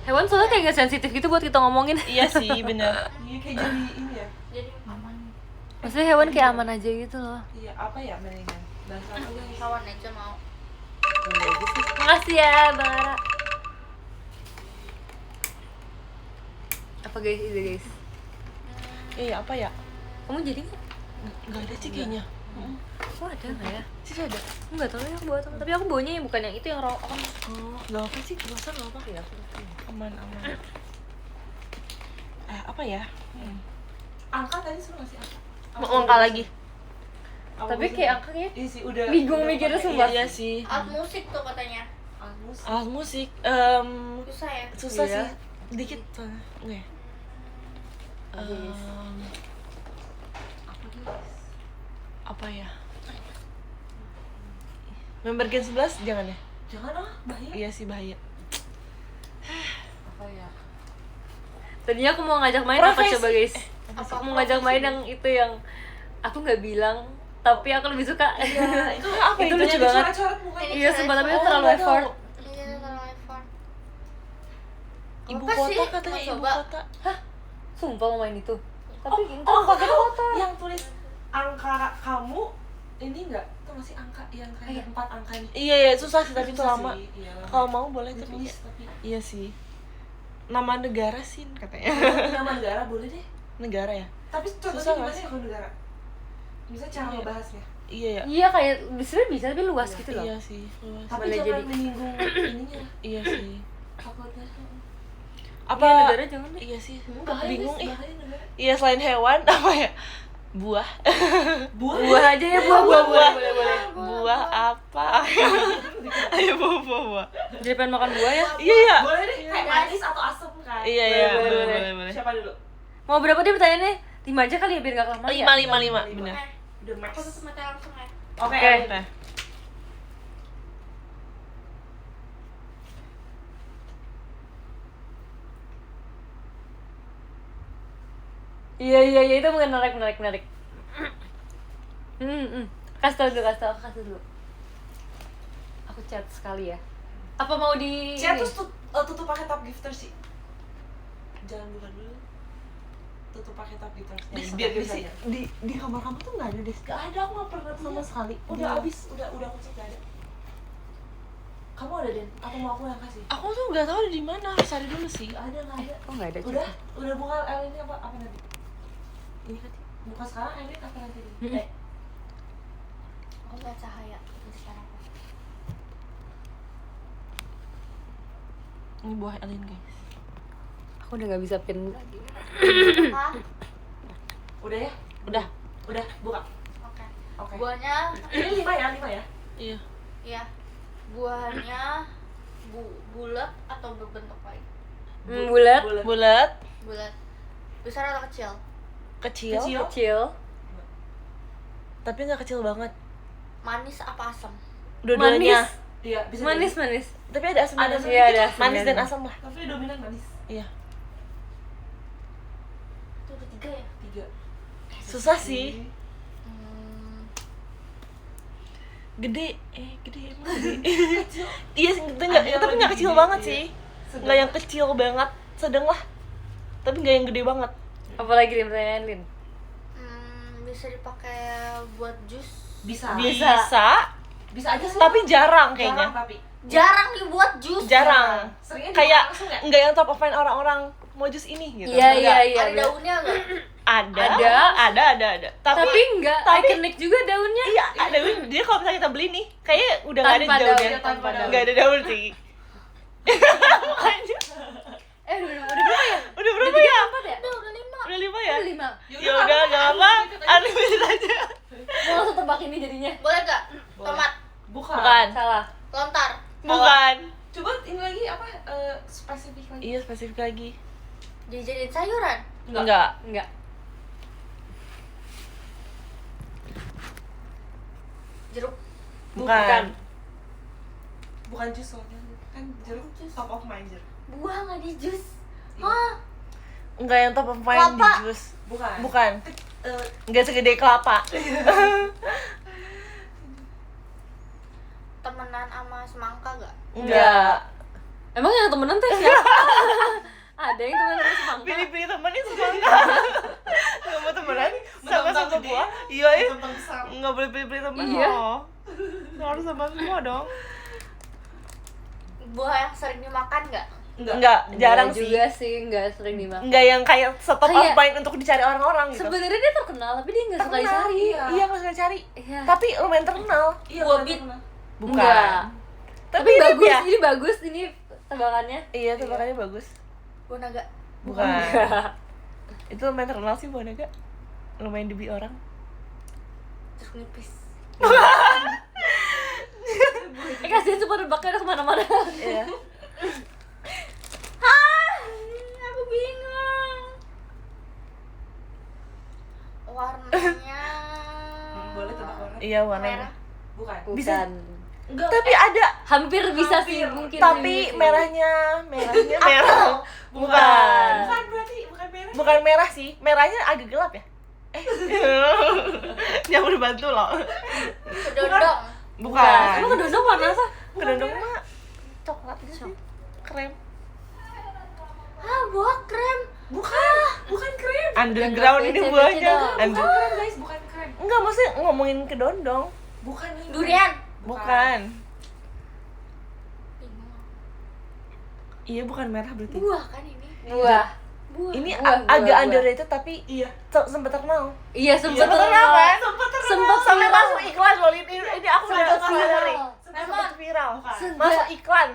Hewan soalnya kayak nggak sensitif gitu buat kita ngomongin. Iya sih, bener. Iya, kayak jadi ini ya. Jadi aman. Maksudnya hewan kayak aman aja gitu loh. Iya, apa ya mendingan? Bahasa apa guys? Hewan aja mau. Makasih ya Bang Ara. Apa guys ide guys? Apa ya? Kamu jadi nggak? Nggak ada sih kayaknya. Oh ada nggak ya? Sih ada. Nggak tahu ya aku bawa temen. Tapi aku bawanya yang bukan yang itu yang raw. Oh, nggak apa sih? Nggak usah, nggak apa. Ya, Aman. Apa ya? Angka tadi suruh ngasih apa? Mau angka lagi. Tapi kayak angkanya Iya sih, udah. bingung udah mikirnya pakai. sumpah. Iya sih. Alat musik tuh katanya. Almus. Alat musik. Susah ya? Susah Iya. sih. Dikit soalnya. Enggak ya? Yes. Apa ya? Member Gen 11 jangan ya? Jangan bahaya. Iya sih, bahaya. Apa ya? Tadinya aku mau ngajak main apa Profesi. coba guys? Apa Aku mau ngajak main yang itu yang aku nggak bilang tapi aku lebih suka. Iya, itu apa Itu itu? lucu Yang banget. dicoret-coret mukanya. Iya sumpah tapi itu Oh, terlalu nggak tahu. effort. Iya, terlalu effort. Ibu Apa kota sih? katanya Mau ibu coba? kota. Sumpah mau main itu. Tapi itu Oh, pakai tahu. foto. Yang tulis angka kamu ini enggak? Itu masih angka yang kayak 4 angka nih. Iya, susah sih tapi itu Susah lama. sih, iya, lama. Kalau mau boleh tapi Ditulis tapi iya sih. Nama negara sih katanya. nama negara boleh deh. Negara ya? Tapi contohnya Susah gimana nggak ya kalau negara? Misalnya cara ngebahasnya. Iya ya. Iya kayak sebenarnya bisa tapi luas gitu loh. Iya sih. Luas. Tapi Boleh jangan jadi. menyinggung ininya. Iya sih. Takutnya. Apa Iya, negara jangan deh. Iya sih. Bahaya Bingung guys, ih. bahaya negara. Iya selain hewan apa ya? Buah. Buah aja ya, buah. Buah. Boleh. Buah apa? Ayo buah. Jadi pengen makan buah ya. Iya ya. Boleh deh, kayak manis atau asam kan? Iya Boleh, iya. boleh. Boleh. Siapa dulu? Mau berapa dia pertanyaannya? 5 aja kali ya biar gak kelamaan ya. 5 bener. The max. Aku tutup mata langsung ya. Oke. Oke. Oke. Iya itu menarik. Kasih tau dulu. Aku chat sekali ya. Apa mau di Chat ini? terus tutup pakai tab gifter sih. Jangan buka dulu. Tutup pakai tab gifter. Biar Di, bisa ya. di kamar kamu tuh nggak ada deh. Gak ada, aku gak pernah Sama punya. sekali. Udah abis, udah aku cek gak ada. Kamu ada Den? Atau mau aku yang kasih? Aku tuh nggak tahu di mana. Harus cari dulu sih. Gak ada. Oh nggak ada Udah, chat. udah buka ini apa nanti? Ini kan. Buka sekarang ini apa nanti? Aku nggak cahaya di sekarang. Ini buah Elin guys. Aku udah nggak bisa pin lagi. Hah? Udah ya? Udah. Udah, buka. Oke. Oke. Buahnya, Ini 5 ya? Iya. ya. Buahnya bulat atau berbentuk lain? Bulat. Bulat. Bulat. Besar atau kecil? Kecil. Kecil. Tapi nggak kecil banget. Manis apa asam? Dua-duanya. Iya, bisa Manis. Tapi ada asam Ada dan asam. Iya, ada asam Manis dan dan asam. asam lah. jadi. Tapi dominan manis. Iya. Itu udah 3 ya? 3. Susah sih. Hmm, Gede emang gede. Iya sih, itu nggak, Ada yang tapi nggak lebih kecil gede, banget iya. sih. Sedang. Nggak yang kecil banget, sedang lah. Tapi nggak yang gede banget. Apalagi nih pertanyaan Lin? bisa dipakai buat jus. Bisa. Bisa aja sih. Tapi jarang kayaknya. Jarang, tapi Jarang dibuat jus. Jarang. seringnya Kayak langsung nggak? nggak yang top of mind orang-orang mau jus ini gitu. Iya. Nggak. Ada bener. daunnya nggak? Ada. Tapi enggak tapi- iconic juga daunnya. Iya, ada. Dia kalau misalnya kita beli nih, kayaknya udah nggak ada Tanpa daunnya. daun, tanpa daun. Nggak ada daun sih. Udah berapa ya? Udah berapa ya? 4 ya? Udah 5. Udah 5 ya? Udah 5. Ya udah, nggak apa. Unlimited aja. Mau langsung tebak ini jadinya. Boleh nggak? Tomat, Bukan. Salah. lontar, Bukan. Coba ini lagi apa spesifik lagi? Iya, spesifik lagi. dijadiin sayuran. Enggak. Enggak. Jeruk, Bukan. Bukan jus soalnya. Kan jeruk top of mind jeruk. buah nggak di jus. Iya. Hah? Enggak yang top of mind di Kelapa. jus. Bukan. Bukan. Eh, Enggak segede kelapa. Temenan sama semangka nggak? Enggak. Emang yang temenan tuh siapa? Ada yang temenan sama semangka. Pilih-pilih temennya semangka. Enggak mau temenan sama Mentang-mentang sama gede. buah. Iya, ya. Tentang besar. Enggak boleh pilih-pilih temen Iya. loh. Harus sama semua dong. Buah yang sering dimakan nggak? Enggak, jarang Enggak sih. juga sih, enggak sering dimakan. Enggak yang kayak stop of Kayak- mind untuk dicari orang-orang gitu. Sebenarnya dia terkenal tapi dia enggak suka Terkenal, dicari. iya. Iya, nggak suka cari. Iya. Tapi lumayan terkenal. Iya, Buah bukan bit. terkenal. Bukan. Enggak. Tapi mirip bagus, ya? ini bagus ini tebakannya. Iya, tebakannya bagus. Buah naga. Bukan. Enggak. Itu lumayan terkenal sih buah naga. Lumayan dibeli orang. Jeruk nipis. Kasihan super nebaknya udah kemana-mana. Iya. Aku bingung. Warnanya. Boleh tebak warna? Iya, warna Merah. Bukan. Bisa. Enggak. Tapi ada. Hampir bisa sih Hampir. mungkin. Tapi ini sih. merah. Bukan. Bukan berarti bukan merah. Bukan merah sih. Merahnya agak gelap ya. Dia mau dibantu loh. Kedondong. Bukan. Emang kedondong warna apa? Kedondong mah coklat gitu sih. Krem. Buah krem. Bukan krem. Underground ini PC buahnya. dong. Bukan krem guys, bukan krem. Enggak, maksudnya ngomongin kedondong. Bukan ini. Durian. Bukan. Bingung. Iya, bukan merah berarti. Buah kan ini. Buah. Ini Buah, agak buah. underrated tapi Iya. sempat terkenal. Iya, Sempat sempet terkenal kan? Sempat Sempat Sampai viral. masuk iklan loh, ini aku udah Sempat viral. viral. Sempat viral. Sen- Masuk iklan.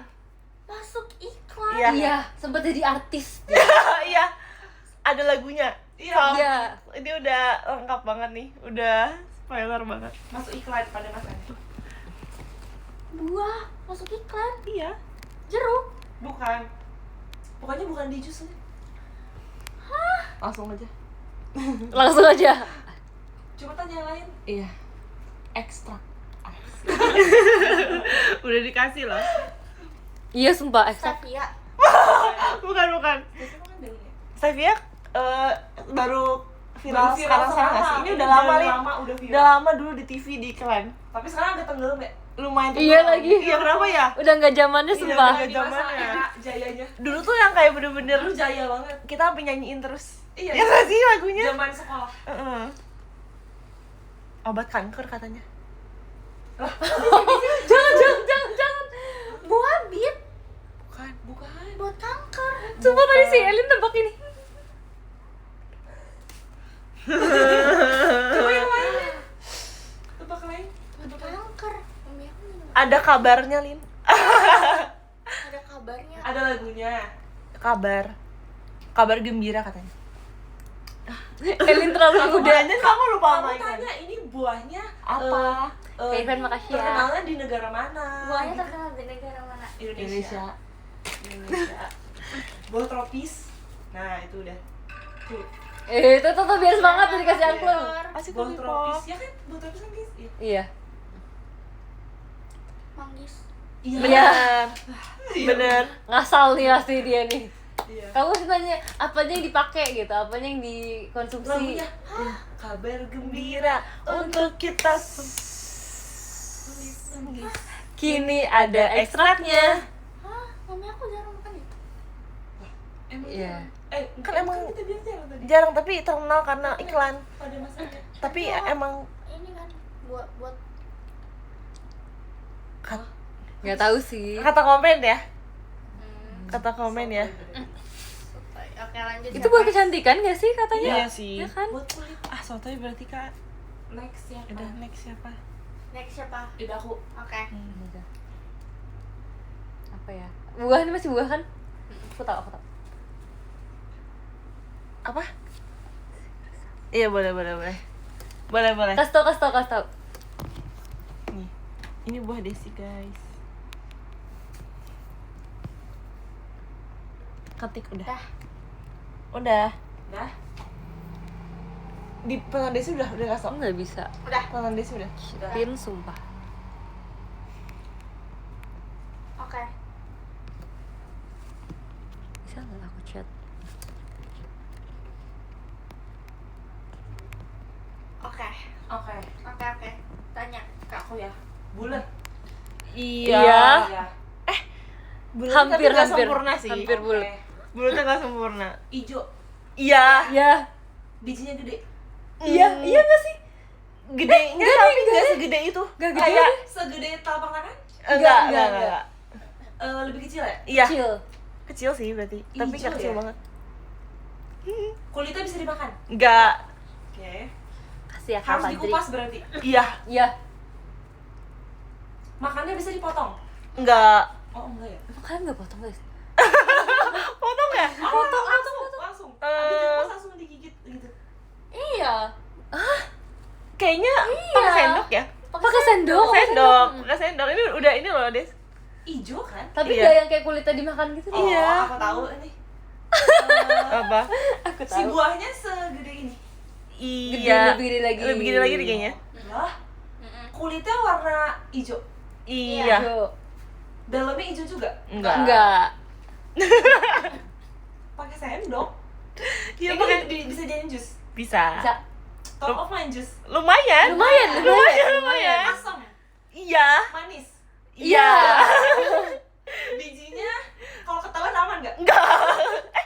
Masuk iklan. Iya. Iya, sempat jadi artis. Iya. Ada lagunya. Iya. Iya. Ini udah lengkap banget nih. Udah spoiler banget. Masuk iklan pada masanya. Buah masuk iklan. Iya. Jeruk. Bukan. Pokoknya bukan di jus. Langsung aja. Langsung aja. Coba tanya yang lain. Iya. Ekstrak. Udah dikasih loh. Iya, sumpah eksak. Stevia. Bukan. Biasanya kan daunnya. Stevia baru viral Baru viral sekarang nggak sih? sekarang. Ini udah lama, Lin. udah viral. Udah lama dulu di TV di iklan. Tapi sekarang agak tenggelam ya. Lumayan Iya terkenal. lagi. Iya, kenapa ya? Udah nggak zamannya Iya, sumpah. udah. Di masa Zamannya. era jayanya. Dulu tuh yang kayak bener-bener Dulu jaya banget. kita sampai nyanyiin terus. Iya. Ya nggak sih lagunya? Zaman sekolah. Heeh. Obat kanker katanya. Jangan. Buah bit Bukan. buat kanker. Sumpah tadi si Elin tebak ini. Coba yang lain. Tebak lain. Buat kanker. Mami aku minum. Ada kabarnya, Lin. Ada kabarnya. Ada lagunya. Kabar gembira katanya. Elin terlalu muda. Udahnya kamu lupa Kamu main. tanya ini buahnya Apa? Kevin, makasih ya. Terkenalnya di negara mana? Buahnya Gitu. terkenal di negara mana? Indonesia. Buah tropis. Nah, itu udah. Tuh. Itu tuh biar semangat tuh dikasih angklung. Asik Buah lollipop. tropis. Ya kan? Buah tropis kan guys? Iya. Iya. Manggis. Iya. Bener. Ngasal nih pasti dia nih. Iya. Kamu sih nanya apanya yang dipakai gitu, apanya yang dikonsumsi. Lagunya. Kabar gembira. Untuk kita Kini ada ekstraknya. Hah? Mami aku jarang makan itu. Emang Iya. Kan emang- kita bilang jarang tadi. jarang tapi terkenal karena iklan. Pada masanya. Tapi emang Ini kan buat Nggak tahu sih. kata komen ya. hmm, Kata komen ya. sotoy. Oke, lanjut. Itu buat kecantikan gak sih katanya? Iya sih. Ya kan? Buat kulit. Ah, sotoy berarti Kak. Next ya. Udah next siapa? Next siapa? Udah aku. Oke. Udah. Apa ya? Buah ini masih buah kan? Aku tahu. Apa? Iya, boleh. Boleh. Kasih tau. Nih. Ini buah desi, guys. Ketik udah. Udah. Dah. Di pelan desi udah kasih. Aku nggak bisa. Udah. Pelan desi udah. Pin sumpah. Oke. Bisa nggak aku chat? Oke. Oke. Tanya. Kak aku ya. Bulat. Iya. Iya. Bulat Hampir, tapi nggak hampir. sempurna sih. Hampir. Bulat. Oke. Bulatnya nggak sempurna. Ijo. Iya. Iya. Bijinya gede. Iya nggak sih? Gedenya tapi nggak segede itu. Nggak gede. Kayak Segede telapak tangan? enggak. Lebih kecil ya? Iya. Kecil. Kecil sih berarti. Tapi Hijau nggak kecil ya? banget. Kulitnya bisa dimakan? Enggak. Oke. Kasih ya Kak Harus Fadri. dikupas berarti. Iya. Iya. Makannya bisa dipotong? Enggak. Oh enggak ya? Emang kalian nggak potong guys? Potong ya? Potong langsung. Habis dikupas langsung digigit gitu. Iya. Kayaknya pakai sendok ya? Pakai sendok. Pakai sendok. Ini loh, Des. Ijo kan? Tapi Iya. nggak yang kayak kulitnya dimakan gitu. Oh, Iya. aku tahu ini. Apa? Aku Si buahnya segede ini. Iya. Lebih gede lagi. Lebih gede lagi nih kayaknya. Lah, kulitnya warna hijau. Iya. Yuk. Dalamnya hijau juga. Enggak. Pakai sendok. Iya, Ini pakai bisa jadiin jus. bisa. Bisa. Top of mind jus. Lumayan. Lumayan. Asam, Iya. manis. Iya. Bijinya kalau ketahuan aman nggak? Enggak.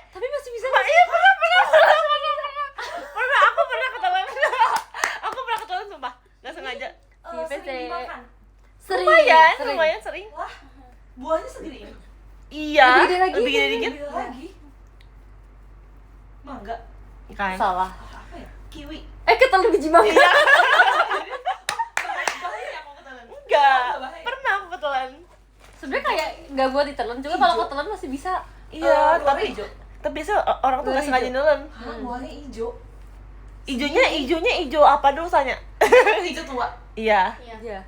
Tapi masih bisa. Iya, pernah. Aku pernah ketahuan. Aku pernah ketahuan sumpah. Enggak sengaja. Iya, Sering Pece. dimakan. Sering. Lumayan sering. Wah, buahnya segede ini. Iya. Lebih gede lagi. Lebih gede dikit. Gede lagi. Mangga. Kan. Salah. Apa ya? Kiwi. Ketelan biji mangga. Iya. nggak buat ditelan, cuma kalau ketelan masih bisa. Iya, luarnya tapi hijau. tapi biasanya orang tuh nggak Luarnya sengaja hijau. nelen. Hah, warnanya hijau. Ijonya ijo apa dulu tanya? Hijau tua. Iya. Iya. Iya.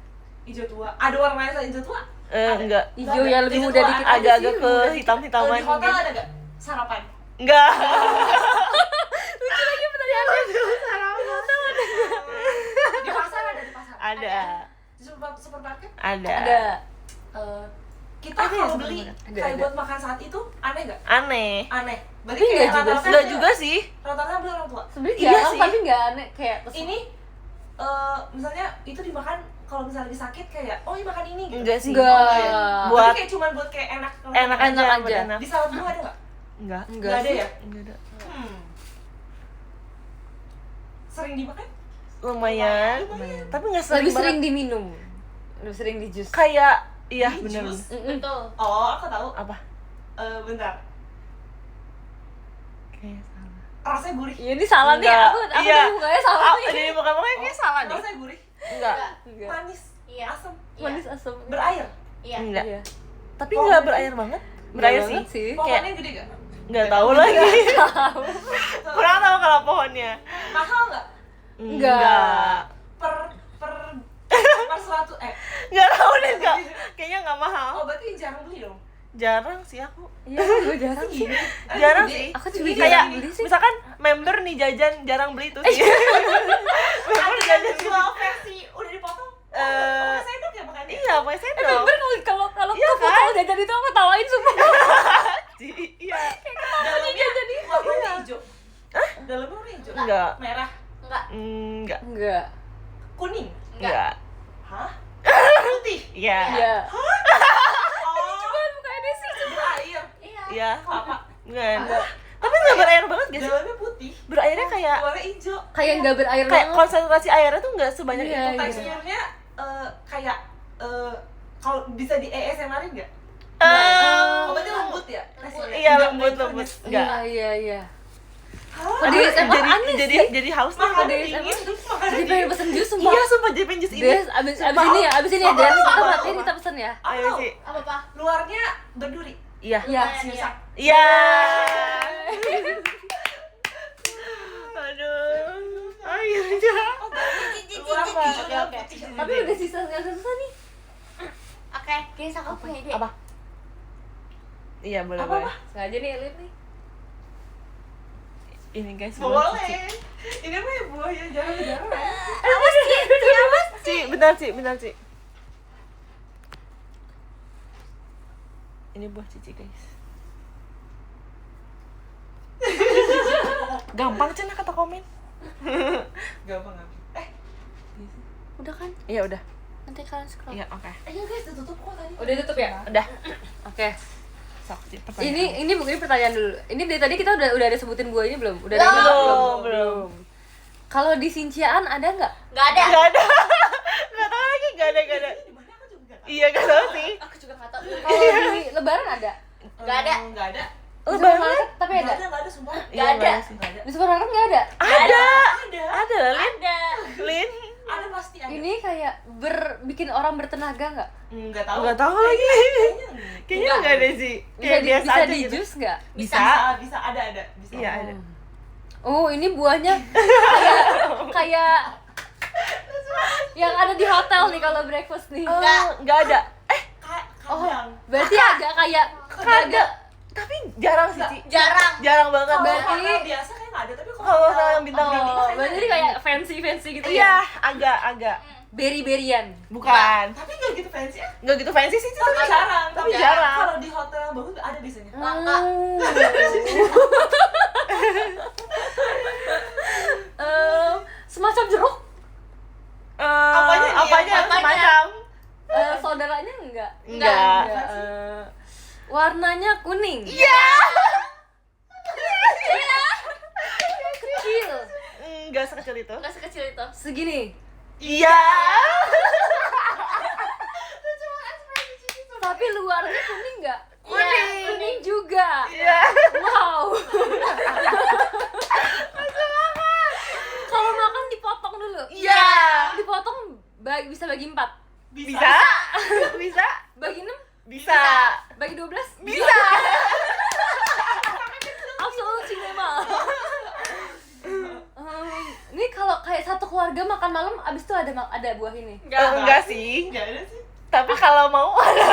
Hijau tua. Ada warnanya selain hijau tua? Enggak. Hijau yang lebih Hijau muda tua dikit ada. aja Agak-agak sih, ke muda dikit. hitam-hitaman Di hotel mungkin. ada nggak sarapan? Enggak. Lucu lagi pertanyaannya. Di pasar ada di pasar. Ada. Di supermarket? Ada. Ada. Eh, kita Ada ya kalau beli supermarket? kayak Ada. buat makan saat itu aneh nggak? Aneh. Aneh. Berarti Tapi kayak nggak juga rata-rata sih. Enggak juga sih. rata-rata beli orang tua. Sebenarnya Iya jarang sih. tapi nggak aneh kayak Ini misalnya itu dimakan kalau misalnya lagi sakit kayak oh ini makan ini gitu. Enggak sih. Enggak. Oh, iya. Buat- Berarti kayak cuman buat kayak enak Enak Enak aja, aja. buat enak. Di salad buah ada nggak? Enggak. Nggak ada sih. ya? Enggak ada. Sering dimakan? Lumayan. Tapi enggak sering Lebih sering banget. diminum, lebih sering di jus. Kayak iya Di benar. jus? Betul. Oh aku tahu. Apa? Bentar. Kayak salah. Rasanya gurih. Iya ini salah nih, Enggak. aku Iya. dari mukanya salah Ah, nih. jadi muka-mukanya kayak salah deh. Rasanya gurih. Enggak. Enggak. Manis. Iya. Asam. Manis asam. Iya. Berair. Enggak. Iya. Tapi enggak berair banget. Berair Enggak banget sih. sih. Pohonnya gede nggak? Enggak tahu lagi. Kurang tahu kalau pohonnya. Mahal nggak? Enggak. Per 100 Enggak tahu deh enggak. Kayaknya enggak mahal. Oh berarti jarang beli dong. Jarang sih aku. Iya, gue jarang sih. Jarang Gede. sih. Aku juga Kayak jarang beli sih. misalkan member nih jajan jarang beli tuh sih. Ada yang jual versi udah dipotong. Eh, Sendok ya makannya. Iya, pakai sendok. Member kalau Iya ke foto jajan itu aku tawain semua. Iya. Dalamnya warnanya hijau. Dalamnya warna hijau. Enggak. Merah. Enggak. Enggak. Enggak. Kuning. Enggak. Hah? Putih. Iya. Iya. Oh. Mukanya dia sih. Berair. Iya. Iya. Kelapa. Enggak. Tapi enggak berair banget guys. Dalamnya putih. Berairnya kayak Warna hijau. Kayak enggak berair kayak banget. konsentrasi airnya tuh enggak sebanyak Iya, itu. iya. Teksturnya kayak kalau bisa di ASMR-in nggak? Eh, Oh berarti lembut ya? Lembut. teksturnya? iya Nggak lembut manis. lembut. Iya, Enggak. iya, iya. Hah? Kok di ASMR aneh jadi sih? jadi haus nih. Makanan Kode dingin. ASMR. Makanan Jadi pengen pesen jus sumpah. Iya, sumpah jadi pengen jus ini. Des, abis ini ya, abis ini ya, Des, kita matiin kita pesen ya. Ayo sih. Apa pak? Luarnya berduri. Iya. Iya. Sisa. Iya. Aduh. Ayo aja. Luar hijau dalam Oke. putih. Tapi udah sisa nggak sisa nih. Oke, guys aku punya ide. Apa? Iya, boleh Apa, boleh. Sengaja nih elit nih. Ini guys, buah cici. Boleh. Ini mah ya buah yang jarang-jarang. Ci, bentar Ci, bentar Ci. Ini buah cici guys. Gampang Cina kata komen. Gampang kan? Udah kan? Iya udah. Nanti kalian scroll. Iya oke. Ayo guys, ditutup kok tadi. Udah tutup ya? Udah. Oke. Sok Ci, pertanyaan. Ini mungkin pertanyaan dulu. Ini dari tadi kita udah ada sebutin buah ini belum? Udah ada Belum. belum? Belum. Kalau di Sinciaan ada nggak? Nggak ada. Enggak ada. Enggak tahu lagi, enggak ada, enggak ada. Di mana aku juga nggak tahu. Iya, enggak tahu sih. Aku juga nggak tahu. Kalau di Lebaran ada? Nggak ada. Nggak ada. Di Lebaran? supermarket tapi ada? Nggak ada sumpah. Iya, ada. sih. Nggak ada. Di supermarket nggak ada? Ada. Ada. Ada, Lin. Ada. Lin. Ada pasti ada. Ini kayak bikin orang bertenaga nggak? Nggak tahu. Enggak tahu lagi. Kayaknya enggak. Kayaknya enggak ada sih. Bisa Kayak di, biasa bisa aja di gitu. jus nggak? Bisa, bisa ada. Bisa. Iya, ada. Oh, ini buahnya kayak yang ada di hotel nih kalau breakfast nih. Enggak ada. Kayak Oh, kadang. berarti agak kayak Ada. Tapi jarang sih, Ci. Jarang. Jarang banget. Kalau berarti- hotel biasa kayak nggak ada, tapi Kalau hotel yang bintang Oh, lima. berarti ini kayak fancy gitu Iya, ya? agak. Berry-berryan. Bukan. Tapi nggak gitu fancy ya. Enggak gitu fancy sih, Ci. Tapi jarang. Tapi jarang. Kalau di hotel yang bagus ada biasanya. Langka. Semacam jeruk. Apanya nih? Apanya? Apanya? Semacam. Saudaranya enggak? Enggak. Warnanya kuning. Iya. Kecil. Enggak sekecil itu. Nggak sekecil itu. Segini. Iya. Tapi luarnya kuning enggak? Kuning. Kuning juga. Iya. Wow. Kalau makan dipotong dulu. Iya. Dipotong bisa bagi 4. Bisa. Bisa. Bagi 6, Bisa. Bagi 12? Bisa. Absolut cinema. Ini kalau kayak satu keluarga makan malam abis itu ada buah ini. Enggak sih. Nggak ada sih. Tapi kalau mau ada.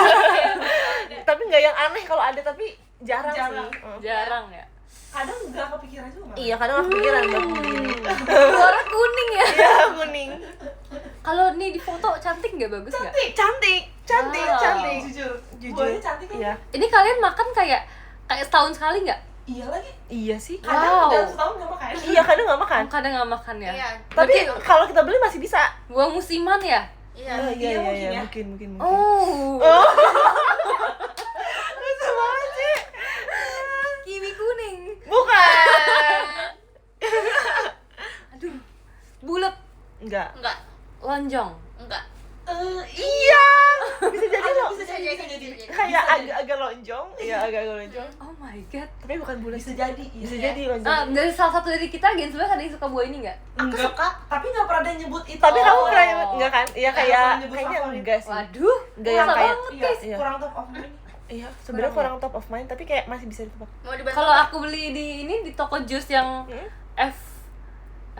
Tapi nggak yang aneh kalau ada, tapi jarang Jarang. sih. Jarang ya. Kadang nggak kepikiran juga malah. Iya, kadang aku pikiran buat beli ini. Warna kuning ya. Iya, kuning. Kalau nih di foto cantik nggak, bagus nggak? Cantik, cantik, Wow. cantik. Jujur. Jujur. Buahnya cantik kan? Iya. Ini kalian makan kayak setahun sekali nggak? Iya lagi. Iya sih. Kadang Wow. dalam setahun nggak makan. Iya, kadang nggak makan. Kadang nggak makan ya. Iya. Tapi Berarti kalau kita beli masih bisa. buah musiman ya? Iya. Iya, mungkin ya. mungkin. Oh. Lucu banget sih. Kiwi kuning. Bukan. Aduh. Bulat. Enggak. Enggak. Lonjong. Enggak. Iya. Bisa jadi loh. Bisa jadi, bisa jadi. Kayak Bisa jadi. agak lonjong. Iya, agak lonjong. Oh my god. Tapi bukan bulat. Bisa jadi. Iya. Bisa jadi lonjong. Nah, dari salah satu dari kita Gen 11 ada yang suka buah ini nggak? Aku Enggak. suka. Tapi nggak pernah ada yang nyebut itu. Tapi kamu pernah Oh. nyebut enggak kan? Iya, Nggak kayak pernah nyebut kayaknya favorit. enggak sih. Waduh. Nggak yang masa kayak- banget, Iya, guys. Iya. kurang top of mind. Iya, sebenarnya Kurang kurang top of mind, tapi kayak masih bisa ditebak. Mau dibantu. Kalau aku beli di ini di toko jus yang Hmm? F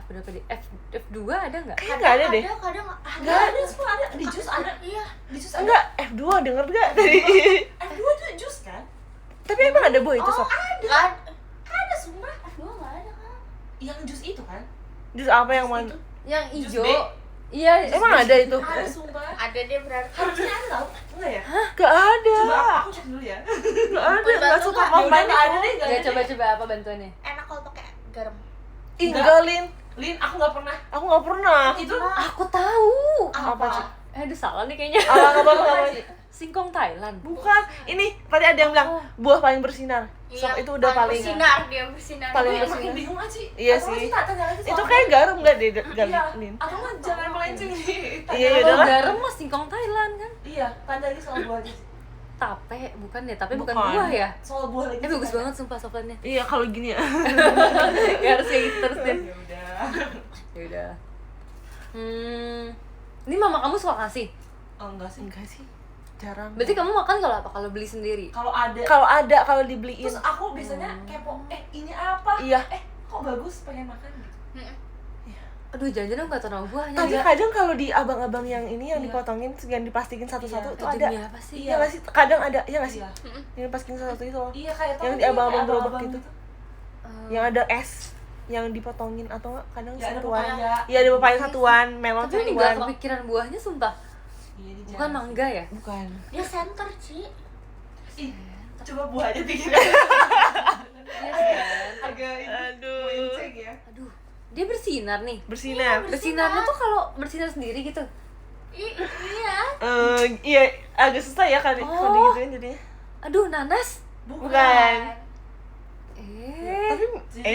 berapa deh? F2 ada nggak? Kayaknya enggak ada deh. Kadang Nggak ada, semua ada. Di jus ada. Iya. Di jus ada. Enggak, F2 denger enggak tadi? F2 tuh jus kan? Tapi emang ada buah itu, Oh, Sob? Ada. Ada semua. Aduh, enggak ada kan. Yang jus itu kan? Jus apa yang mana? Itu. Yang Jus hijau. B. Iya, Emang ada itu? Ada sumpah. Ada deh berarti. Harusnya ada tau? Enggak ya? Enggak ada. Coba aku cek dulu ya. Enggak ada, Boleh enggak bantu suka nggak? mau Yaudah, main nggak ada deh, nggak Ya ada coba apa bantuannya? Enak kalau pakai garam. Ih, enggak, Lin. Lin, aku nggak pernah. Aku enggak pernah. Itu Aku tahu. Apa, Ci? Aduh salah nih kayaknya. Enggak apa-apa. Singkong Thailand. Bukan. Ini tadi ada yang bilang buah paling bersinar. Sob, Iya, itu udah paling. bersinar, dia bersinar. Paling Tapi bersinar. makin bingung aja sih. Iya Atau sih. nggak, tanya lagi Itu soal- kayak garam enggak deh, Gali, Iya. Lin? Atau nggak jangan melenceng nih. Tanya Iya, lagi. udah lah. Kalau garam mah singkong Thailand kan. Iya, tanya lagi soal buah aja sih. Tape bukan ya? Tape bukan Bukan. buah ya? Soal buah lagi. Bagus sih, banget sumpah soplannya. Iya, kalau gini ya. Ya harus kayak gitu terus deh. Ya udah. Ya udah. Ini mama kamu suka kasih. Oh, enggak sih. Enggak sih. Jarang. Berarti kamu makan kalau apa? Kalau beli sendiri? Kalau ada Kalau dibeliin. terus aku biasanya kepo, ini apa? Iya. Kok bagus, pengen makan gitu. Aduh, jangan-jangan nggak tahu nama buahnya. Tapi Nggak. kadang kalau di abang-abang yang ini yang Iya. dipotongin, yang diplastikin satu-satu Iya. itu Itu ada. demi apa sih? Iya nggak sih? Kadang ada, iya nggak sih? Iya. Yang diplastikin satu-satu itu loh. Iya, kayak Yang tau di sih, abang-abang kayak gerobak abang-abang gitu. Eh, Yang ada es yang dipotongin atau nggak kadang Ya, ada satuan. pepaya. Iya, ada pepaya satuan, melon Tapi ini nggak satuan. kepikiran buahnya sumpah. Iya, di Bukan jalan. mangga ya? Bukan. Dia center, Ci. Ih, coba buah aja pikiran. Iya kan? Agak ini Aduh. melenceng ya. Aduh, dia bersinar nih. Bersinar. Bersinarnya tuh kalau bersinar sendiri gitu. Iya. Iya, agak susah ya kalau Oh. digituin jadinya. Aduh, nanas. Bukan. Tapi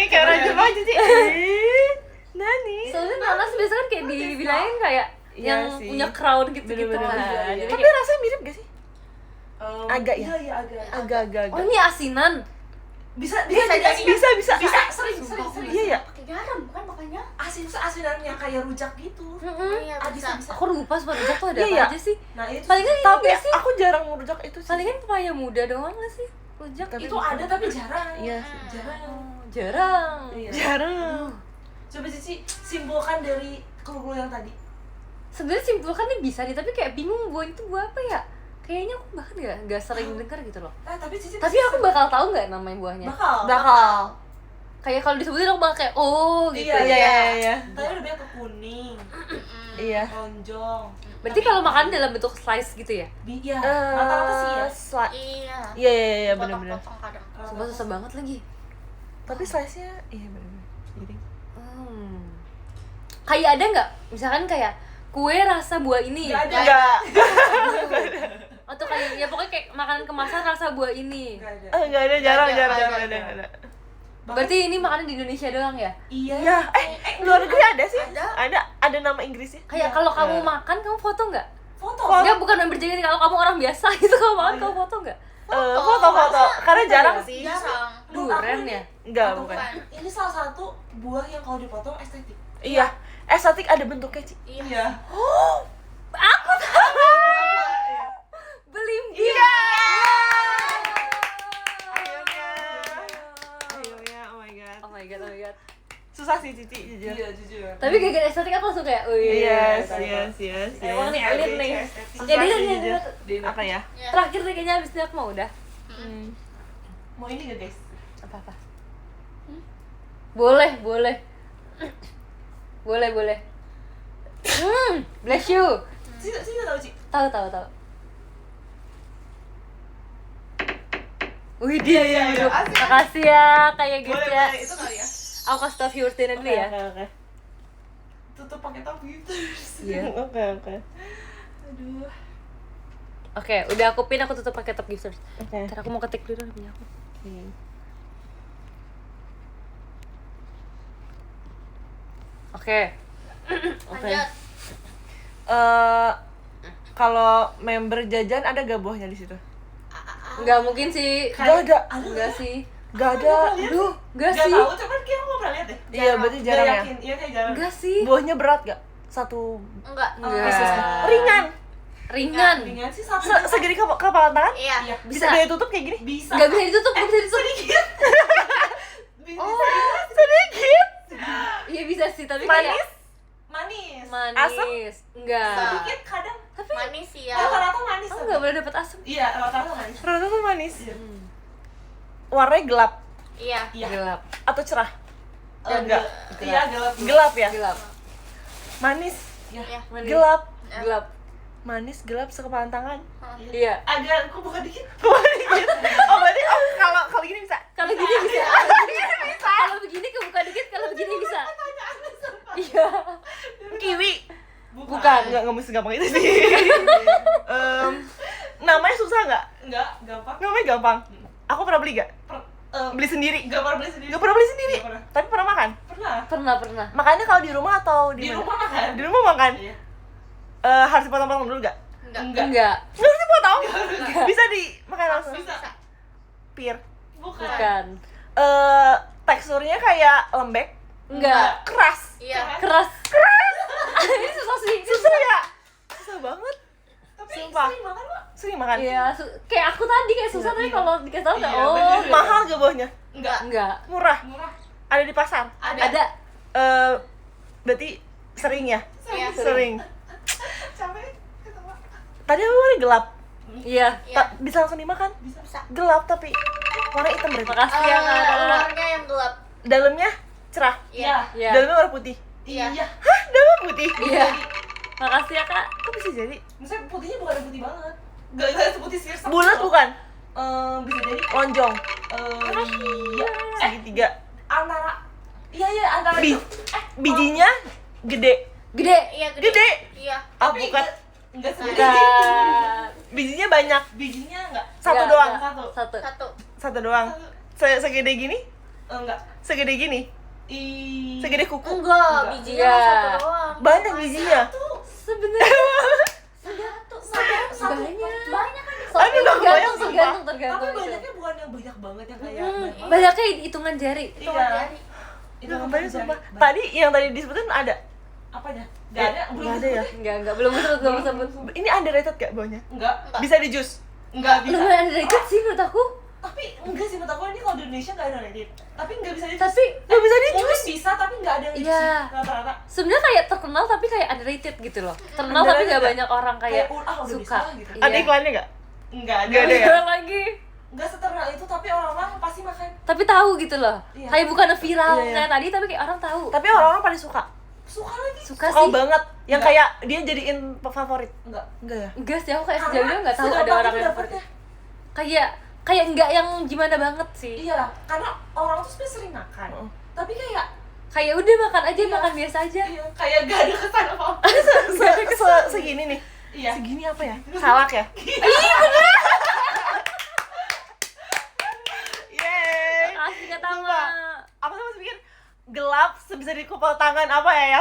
kayak orang Jepang jadi Nani. Soalnya nanas biasanya kan kayak dibilangin kayak Iya yang sih. punya crown gitu-gitu Bener-bener. kan. Iya, iya. Jadi Tapi kayak, rasanya mirip gak sih? Agak ya? Iya, iya, agak. Agak-agak. oh ini asinan. Bisa Bisa jadi. Bisa. Bisa, sering. Iya ya. Pakai garam bukan makanya. Asinan yang kayak rujak gitu. Iya, Ah, bisa. bisa. Aku lupa sumpah rujak tuh ada Iya, apa iya. aja sih? Nah, itu Palingan ini Tapi nggak sih? aku jarang merujak itu sih. Palingan pepaya muda doang gak sih? Rujak Tapi itu ada tapi jarang. Iya. Jarang. Oh, jarang. Iya. Jarang. Coba Cici simpulkan dari clue yang tadi. Sebenarnya simpulkan nih bisa nih, tapi kayak bingung buah itu buah apa ya? Kayaknya aku bahkan nggak sering denger gitu loh. Tapi Cici Tapi aku bakal tahu nggak namanya buahnya? Bakal. Kayak kalau disebutin aku bakal kayak oh gitu. Iya. Tadi udah bilang ke kuning, Iya. lonjong. Berarti kalau makan dalam bentuk slice gitu ya? Iya, rata-rata sih ya. Iya. Iya, benar-benar. Potong-potong kadang. Sumpah susah banget lagi. Tapi size-nya iya benar-benar. Jadi Kayak ada nggak? Misalkan kayak kue rasa buah ini. Nggak ada. enggak. Atau kayak ya pokoknya kayak makanan kemasan rasa buah ini. Nggak ada. Enggak ada, jarang Nggak jarang ada. ada. Ada. Berarti ini makanan di Indonesia doang ya? Iya. Ya, luar negeri ada sih. Ada. Ada nama Inggrisnya. Kayak Iya. kalau kamu Iya. makan kamu foto nggak? Foto. Enggak, bukan yang berjadi kalau kamu orang biasa gitu kamu makan Oh, kamu iya. foto nggak? Foto-foto. Karena jarang sih. Jarang. Durian ya? Enggak, Atau bukan. Ini salah satu buah yang kalau dipotong estetik. Iya. Estetik ada bentuknya, Ci. Iya. Aku tahu. Belimbing. Iya. susah sih Cici jujur. Iya jujur. Tapi gara-gara estetik aku langsung kayak, oh iya. Yes. Emang nih elit nih. Susah Ya dia sih, nih, jujur. Dina. Apa ya? Ya. terakhir deh kayaknya abis ini aku mau udah. Mau ini gak guys? Apa-apa? Boleh. Boleh. Bless you. Sih tahu Ci. Tahu. Wih dia Iya, hidup. asik. Makasih ya kayak guys ya. Boleh itu kali ya. Aku kasih tau viewers Dina dulu ya. Oke. Tutup pakai topi gitu. Iya. Oke. Aduh. Oke, udah aku pin, aku tutup pakai top gifters. Oke. Ntar aku mau ketik dulu punya aku. Oke. Lanjut. Kalau member jajan ada gak buahnya di situ? Enggak mungkin sih. Gak ada. Enggak sih. Gak ada. Aduh, enggak Gak sih. tahu, cuman kayak aku gak pernah lihat deh. Iya, berarti jarang ya? yakin. Iya kayak jarang. Enggak sih. Buahnya berat gak? Satu Enggak. Enggak. ringan. Ringan. Ringan sih satu. Segini kepala tangan? Iya. Iya. Bisa Bisa. dia tutup kayak gini? Bisa. Enggak bisa ditutup, enggak bisa ditutup. Sedikit. Bisa. Oh, Sedikit. iya bisa sih, tapi Manis? kayak Manis. manis. Asam? Enggak. Sedikit kadang. Tapi Manis ya. Rata-rata manis. aku enggak boleh dapet asam. Iya, rata-rata manis. Rata-rata manis. Iya. Warnanya gelap Iya. Iya. Gelap. atau cerah? Enggak. Iya, gelap. Gelap ya? Gelap. Manis. Iya. Manis. Gelap. Gelap. Manis, gelap, sekepalan tangan. Iya. Agak aku buka dikit. Oh berarti kalau gini bisa? Kalau gini bisa. Kalau begini kebuka dikit, kalau begini bisa. Iya. Kiwi. Bukan. Nggak mesti gampang itu sih. Namanya susah nggak? Enggak, gampang. Namanya gampang. Aku pernah beli gak? Beli sendiri? Enggak pernah beli sendiri. Nggak pernah beli sendiri? Nggak pernah. Tapi pernah makan? Pernah. Pernah. Makannya kalau di rumah atau di Di mana? rumah makan. Di rumah makan? Iya. Harus dipotong-potong dulu gak? Enggak. Enggak. Nggak harus dipotong? Bisa dimakan langsung? Bisa. Pir. Bukan. Bukan. Teksturnya kayak lembek? Enggak. Keras? Iya. Keras. Ini susah sih. Susah ya? Susah banget. Tapi Sumpah. sering makan kok. Sering makan? Iya, kayak aku tadi kayak susah tapi Iya. kalau dikasih tahu kayak Iya, oh. bener. gitu. Mahal gak buahnya? Enggak. Enggak. Murah? Murah. Ada di pasar? Ada. Berarti sering ya? Iya. Sering. Capek ketawa. Tadi aku warna gelap. Iya. Iya. Bisa langsung dimakan? Bisa. Gelap tapi warna hitam berarti. Makasih ya Kak. Luarnya yang gelap. Dalamnya cerah. Iya. Iya. Dalamnya warna putih. Iya. Iya. Hah? Dalamnya putih? Iya. Makasih ya Kak. Kok bisa jadi? Misalnya putihnya bukan yang putih banget. Enggak seputih sirsak. Bulat bukan? Bisa jadi. Lonjong. Iya. Segitiga. Iya antara Bi- itu. Bijinya gede. Gede. Iya Gede. Iya. Ah, Tapi bukan. enggak segede. Bukan. Bijinya banyak. Bijinya enggak. Satu Enggak, doang. enggak. Satu. Satu. Satu. Satu doang. Segede gini? Enggak. Segede gini? Segede kuku? Enggak, bijinya Enggak. satu doang. Banyak bijinya. Sebenarnya Satu. banyak. Banyak kan. Aduh, nggak kebayang, tergantung Tapi itu. banyaknya bukan yang banyak banget yang kayak Banyaknya hitungan jari. Itu Iya. jari. Itu banyak sumpah. Tadi yang tadi disebutin ada. Apanya? Enggak ada, belum Nggak ada ya? Enggak, belum sebut. Ini underrated gak baunya? Enggak. Bisa di jus? Enggak bisa. Lumayan underrated sih menurut aku. Tapi enggak sih menurut aku ini kalau di Indonesia enggak ada Reddit. Tapi enggak bisa di Tapi Gak bisa di mungkin jus? bisa tapi enggak ada yang Iya. isi rata-rata. sebenarnya kayak terkenal tapi kayak underrated gitu loh. Terkenal tapi Underrated gak ya? banyak orang kayak Udah suka. bisa gitu. Iya. Ada iklannya gak? Enggak ada. Nggak ada ya? Ada lagi. Enggak seterkenal itu tapi orang-orang pasti makan. Tapi tahu gitu loh. Iya. Kayak bukan viral Iya, iya. kayak tadi tapi kayak orang tahu. Tapi orang-orang pada suka. Suka lagi. Suka Suka sih. banget. Yang Nggak. kayak dia jadiin favorit. Enggak. Enggak ya? Enggak sih, aku kayak sejauh ini nggak tahu ada segampang orang itu yang dapetnya. kayak enggak yang gimana banget sih. Iya lah, karena orang tuh sebenarnya sering makan. Heeh. Tapi kayak Kayak udah makan aja, Iya. makan biasa aja. iya, kayak gak ada kesan apa-apa. Segini nih. Iya. Segini apa ya? Salak ya? Yeay. Kasih kata Sumpah. Mak. Aku tuh masih pikir gelap sebisa di kepala tangan apa ya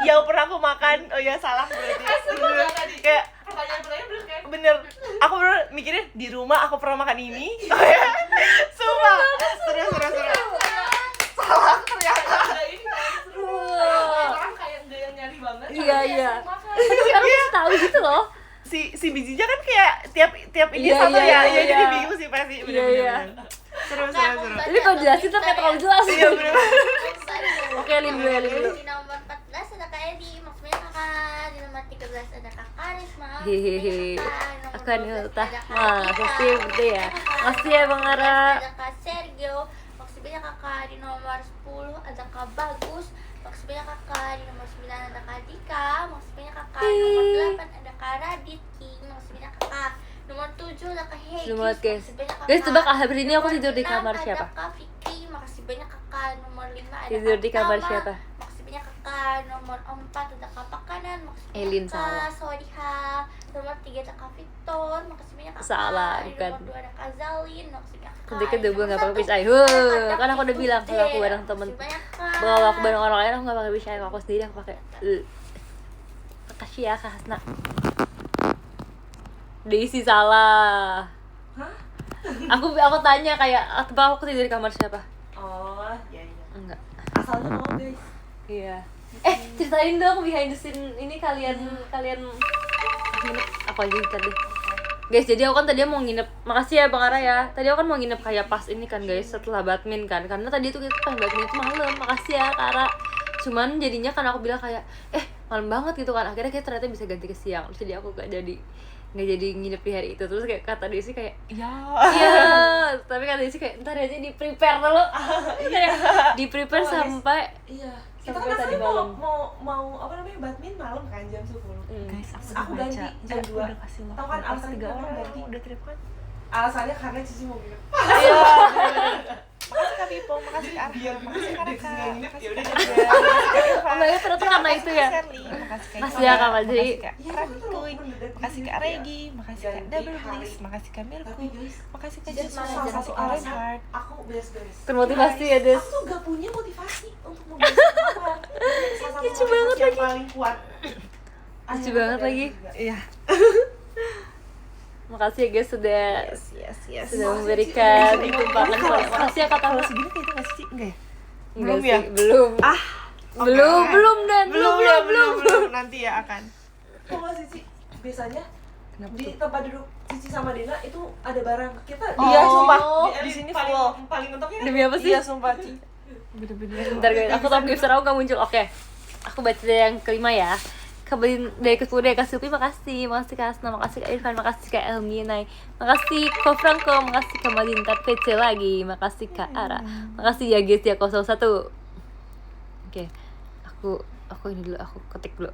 yang pernah aku makan. Oh ya salah berarti. Sumpah nggak tadi. Kayak Pertanyaan-pertanyaan bener kan? bener, aku bener mikirnya di rumah aku pernah makan ini. Oh ya, sumpah. Terus. Salah ternyata. Ada ini kan seru. Wah. Orang kayak enggak yang nyari banget. Iya, tapi iya. sering makan. Tapi orang masih tahu gitu loh. Si bijinya kan kayak tiap ini Iya, satu iya, ya, iya, jadi iya. bingung sih pasti. Iya, iya. Seru. Ini kalau jelasin tuh kayak terlalu jelas. Iya bener. Oke, Lim dulu. Di nomor 14 ada Kak Edi, maksudnya kakak. Di nomor 13 ada Kakak Risma. Hehehe. Aku Akan ultah. Makasih betul ya. Makasih ya Bang Ara. Ada Kak Sergio, maksudnya kakak. Di nomor 10 ada Kak Bagus, maksudnya kakak. Di nomor 9 ada Kak Dika, maksudnya kakak. Nomor 8 ada Kak Radit King, maksudnya kakak. Nomor 7 ada Kak Hegi, Seru banget, guys. maksudnya kakak. Guys, tebak hari ini aku Nomor tidur di 6 kamar siapa? Ada Kak Fikri, makasih banyak kakak. Nomor 5 ada Tidur Kak di kamar Tama, siapa? makasih banyak kakak. Nomor 4 ada Kak Pakanan, maksudnya Elin, kakak. salah. Sawadiha. Nomor 3 ada Kak Victor, makasih banyak kakak. Salah, Di bukan. Nomor 2 ada Kak Zalin, maksudnya kakak. Nanti kedua Nomor nggak pakai 1 pisah. ada Kak Kan aku udah bilang kalau aku David bareng Bude, temen. makasih banyak, Kak. Kalau aku bareng orang lain aku nggak pakai pisah. Kalau aku sendiri aku pakai. Makasih ya Kak Hasna. Daisy salah. Hah? Aku tanya kayak tebak aku tidur di kamar siapa? Oh, Iya. Enggak. asalnya mau guys. Iya. Ceritain dong behind the scene ini kalian nginep apa aja tadi. Guys, jadi aku kan tadi mau nginep. Makasih ya Bang Ara ya. Tadi aku kan mau nginep kayak pas ini kan guys, setelah badminton kan. Karena tadi tuh kita pas badminton itu malam. Makasih ya Kak Ara. Cuman jadinya kan aku bilang kayak malam banget gitu kan. Akhirnya kita ternyata bisa ganti ke siang. Terus jadi aku nggak jadi nginep di hari itu. Terus kayak kata Desi kayak Iya. iya, tapi kata Desi kayak ntar aja di prepare dulu. Kayak di prepare Oh, guys. sampai Iya. Kita Sampai kan tadi asalnya malam. mau apa namanya badminton malam kan jam 10. Guys, Aku ganti jam 2. udah kasih lo. Tahu kan alasan 3 kenapa orang ganti? udah trip kan? Alasannya karena Cici mau nginep. iya. Makasih Kak Pipo, makasih Kak Arhan, makasih Kak Raka, makasih Kak Juga, Oh my god, ternyata karena itu ya. Sherly, makasih Kak Makasih ya, Kak Fajri. makasih Kak Radikuy, makasih Kak Regi, makasih Kak Double Bliss, makasih Kak Milku, Tapi guys, makasih Kak Just Jus, malah makasih satu Kak alasan Reinhardt. aku beres-beres. Termotivasi ya, Des. Aku tuh gak punya motivasi untuk memberes kamar. Salah satu Lucu banget motivasi yang lagi. paling kuat. Lucu Akhirnya banget beres lagi. juga. Iya. Makasih ya guys sudah Yes. sudah Makasih, memberikan Ci. tumpangan. Makasih ya Kak Kalau Tama. segini kayak itu nggak sih, Ci? Enggak ya? Enggak Belum ya? sih, belum. Belum dan belum. Nanti ya akan. Kok nggak sih, Ci? Biasanya Kenapa di tuh? tempat duduk Cici sama Dina itu ada barang kita. Iya, sumpah. Di Di sini paling, full. paling mentoknya kan Demi apa sih? Iya, sumpah, Ci. Bener-bener. Bentar guys, aku top gift aku gak muncul. Oke. Aku baca dari yang kelima ya. Dari ke-10 dari Kak Supi, makasih Kak Asna, makasih Kak Irfan, makasih Kak Elminai, makasih Ko Franco, makasih Kak Madinta PC lagi, makasih Kak Ara, makasih ya guys ya 01. Oke, aku ini dulu, aku ketik dulu.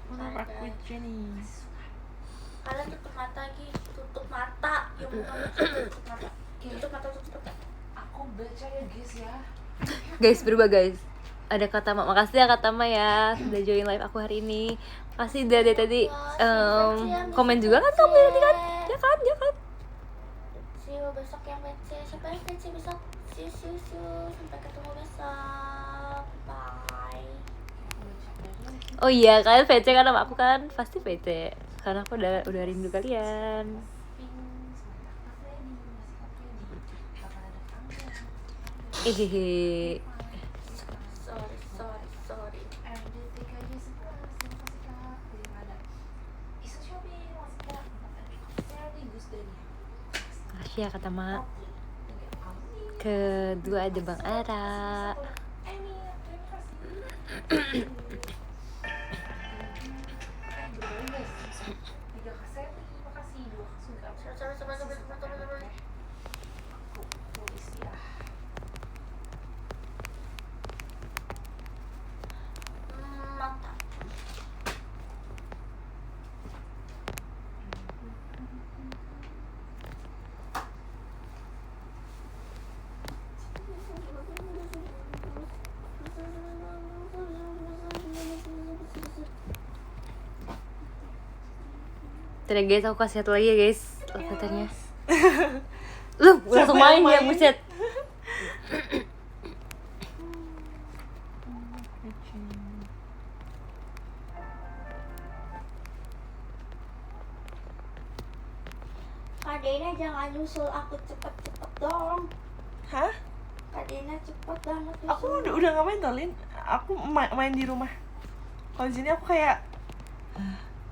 Wanna rock with Jenny. Kalian tutup mata lagi, tutup mata. Ya bukan tutup mata. Tutup mata. aku baca ya guys ya. Guys, berubah guys. Ada Kak Tama, makasih ya Kak Tama ya sudah join live aku hari ini. Makasih dari tadi komen juga kan kamu tadi kan? Ya kan? See you besok yang PC. Siapa yang PC besok? See you. Sampai ketemu besok. Bye. Oh iya, kalian VC kan sama aku kan? Pasti VC. Karena aku udah rindu kalian. Hehehe. Sorry. Makasih ya Kak Tama. Kedua ada Bang Ara. Sorry. Mata. Tadi guys, aku kasih satu lagi ya guys locatornya. Lu langsung main ya, buset. Kak Dena jangan nyusul aku cepet-cepet dong. Hah? Kak Dena cepet banget Aku nyusul. udah nggak main Tolin. Aku main di rumah. Kalau di sini aku kayak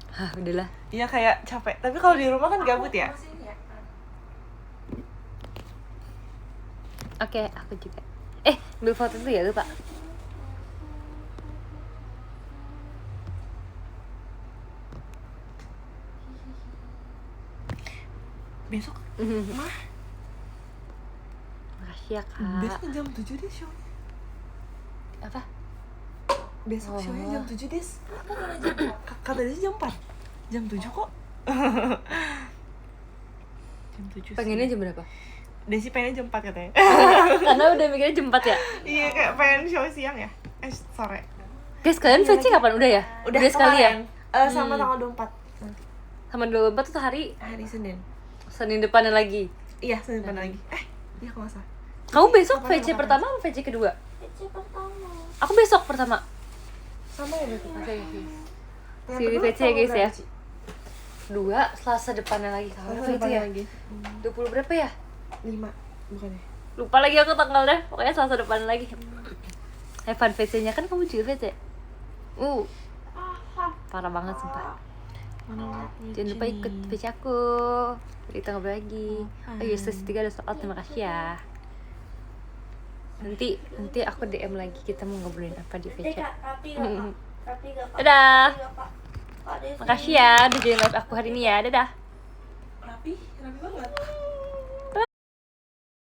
Hah, udahlah. iya kayak capek. Tapi kalau di rumah kan gabut ya. Masih ini ya. Oke, aku juga. Ambil foto dulu ya, lupa. Besok mah Makasih ya, besok Kak. jam 7 deh show. Apa? Besok show-nya jam 7 des. Katanya sih jam 4. Jam 7 kok. Jam 7 sih. Pengennya jam berapa? Desi pengennya jam 4 katanya. Karena udah mikirnya jam 4 ya? Iya kayak pengen show siang ya. Sore. Guys, kalian VC kapan? Udah ya? Udah sekali ya? kemarin. Sama tanggal 24 nanti. Sama 24 tuh hari Hari Senin. Senin depannya lagi. Iya, Senin depan lagi. Iya kalau nggak salah. Kamu besok Kapan, VC kapan? pertama atau VC kedua? PC pertama. Aku besok pertama. Sama ya berarti. Oke, Yang si kedua VC ya tanggal guys ya. berapa, Ci? Kedua, Selasa depannya lagi. Tanggal Selasa berapa itu depannya ya? lagi. 20 berapa ya? 5 bukannya. Lupa lagi aku tanggalnya. Pokoknya Selasa depan lagi. Fun VC-nya kan kamu juga VC. Parah banget sumpah. Mana Jangan lupa ikut VC aku. Kita ngobrol lagi. Oh iya, sesi 3 ada soal. Terima kasih ya. Nanti aku DM lagi, kita mau ngobrolin apa di VC. Kak, rapi gak Kak? Rapi gak Kak? Dadah. Rapi gak, Kak? Kak Desi. Makasih ya udah join live aku hari ini ya. Dadah. Rapi banget.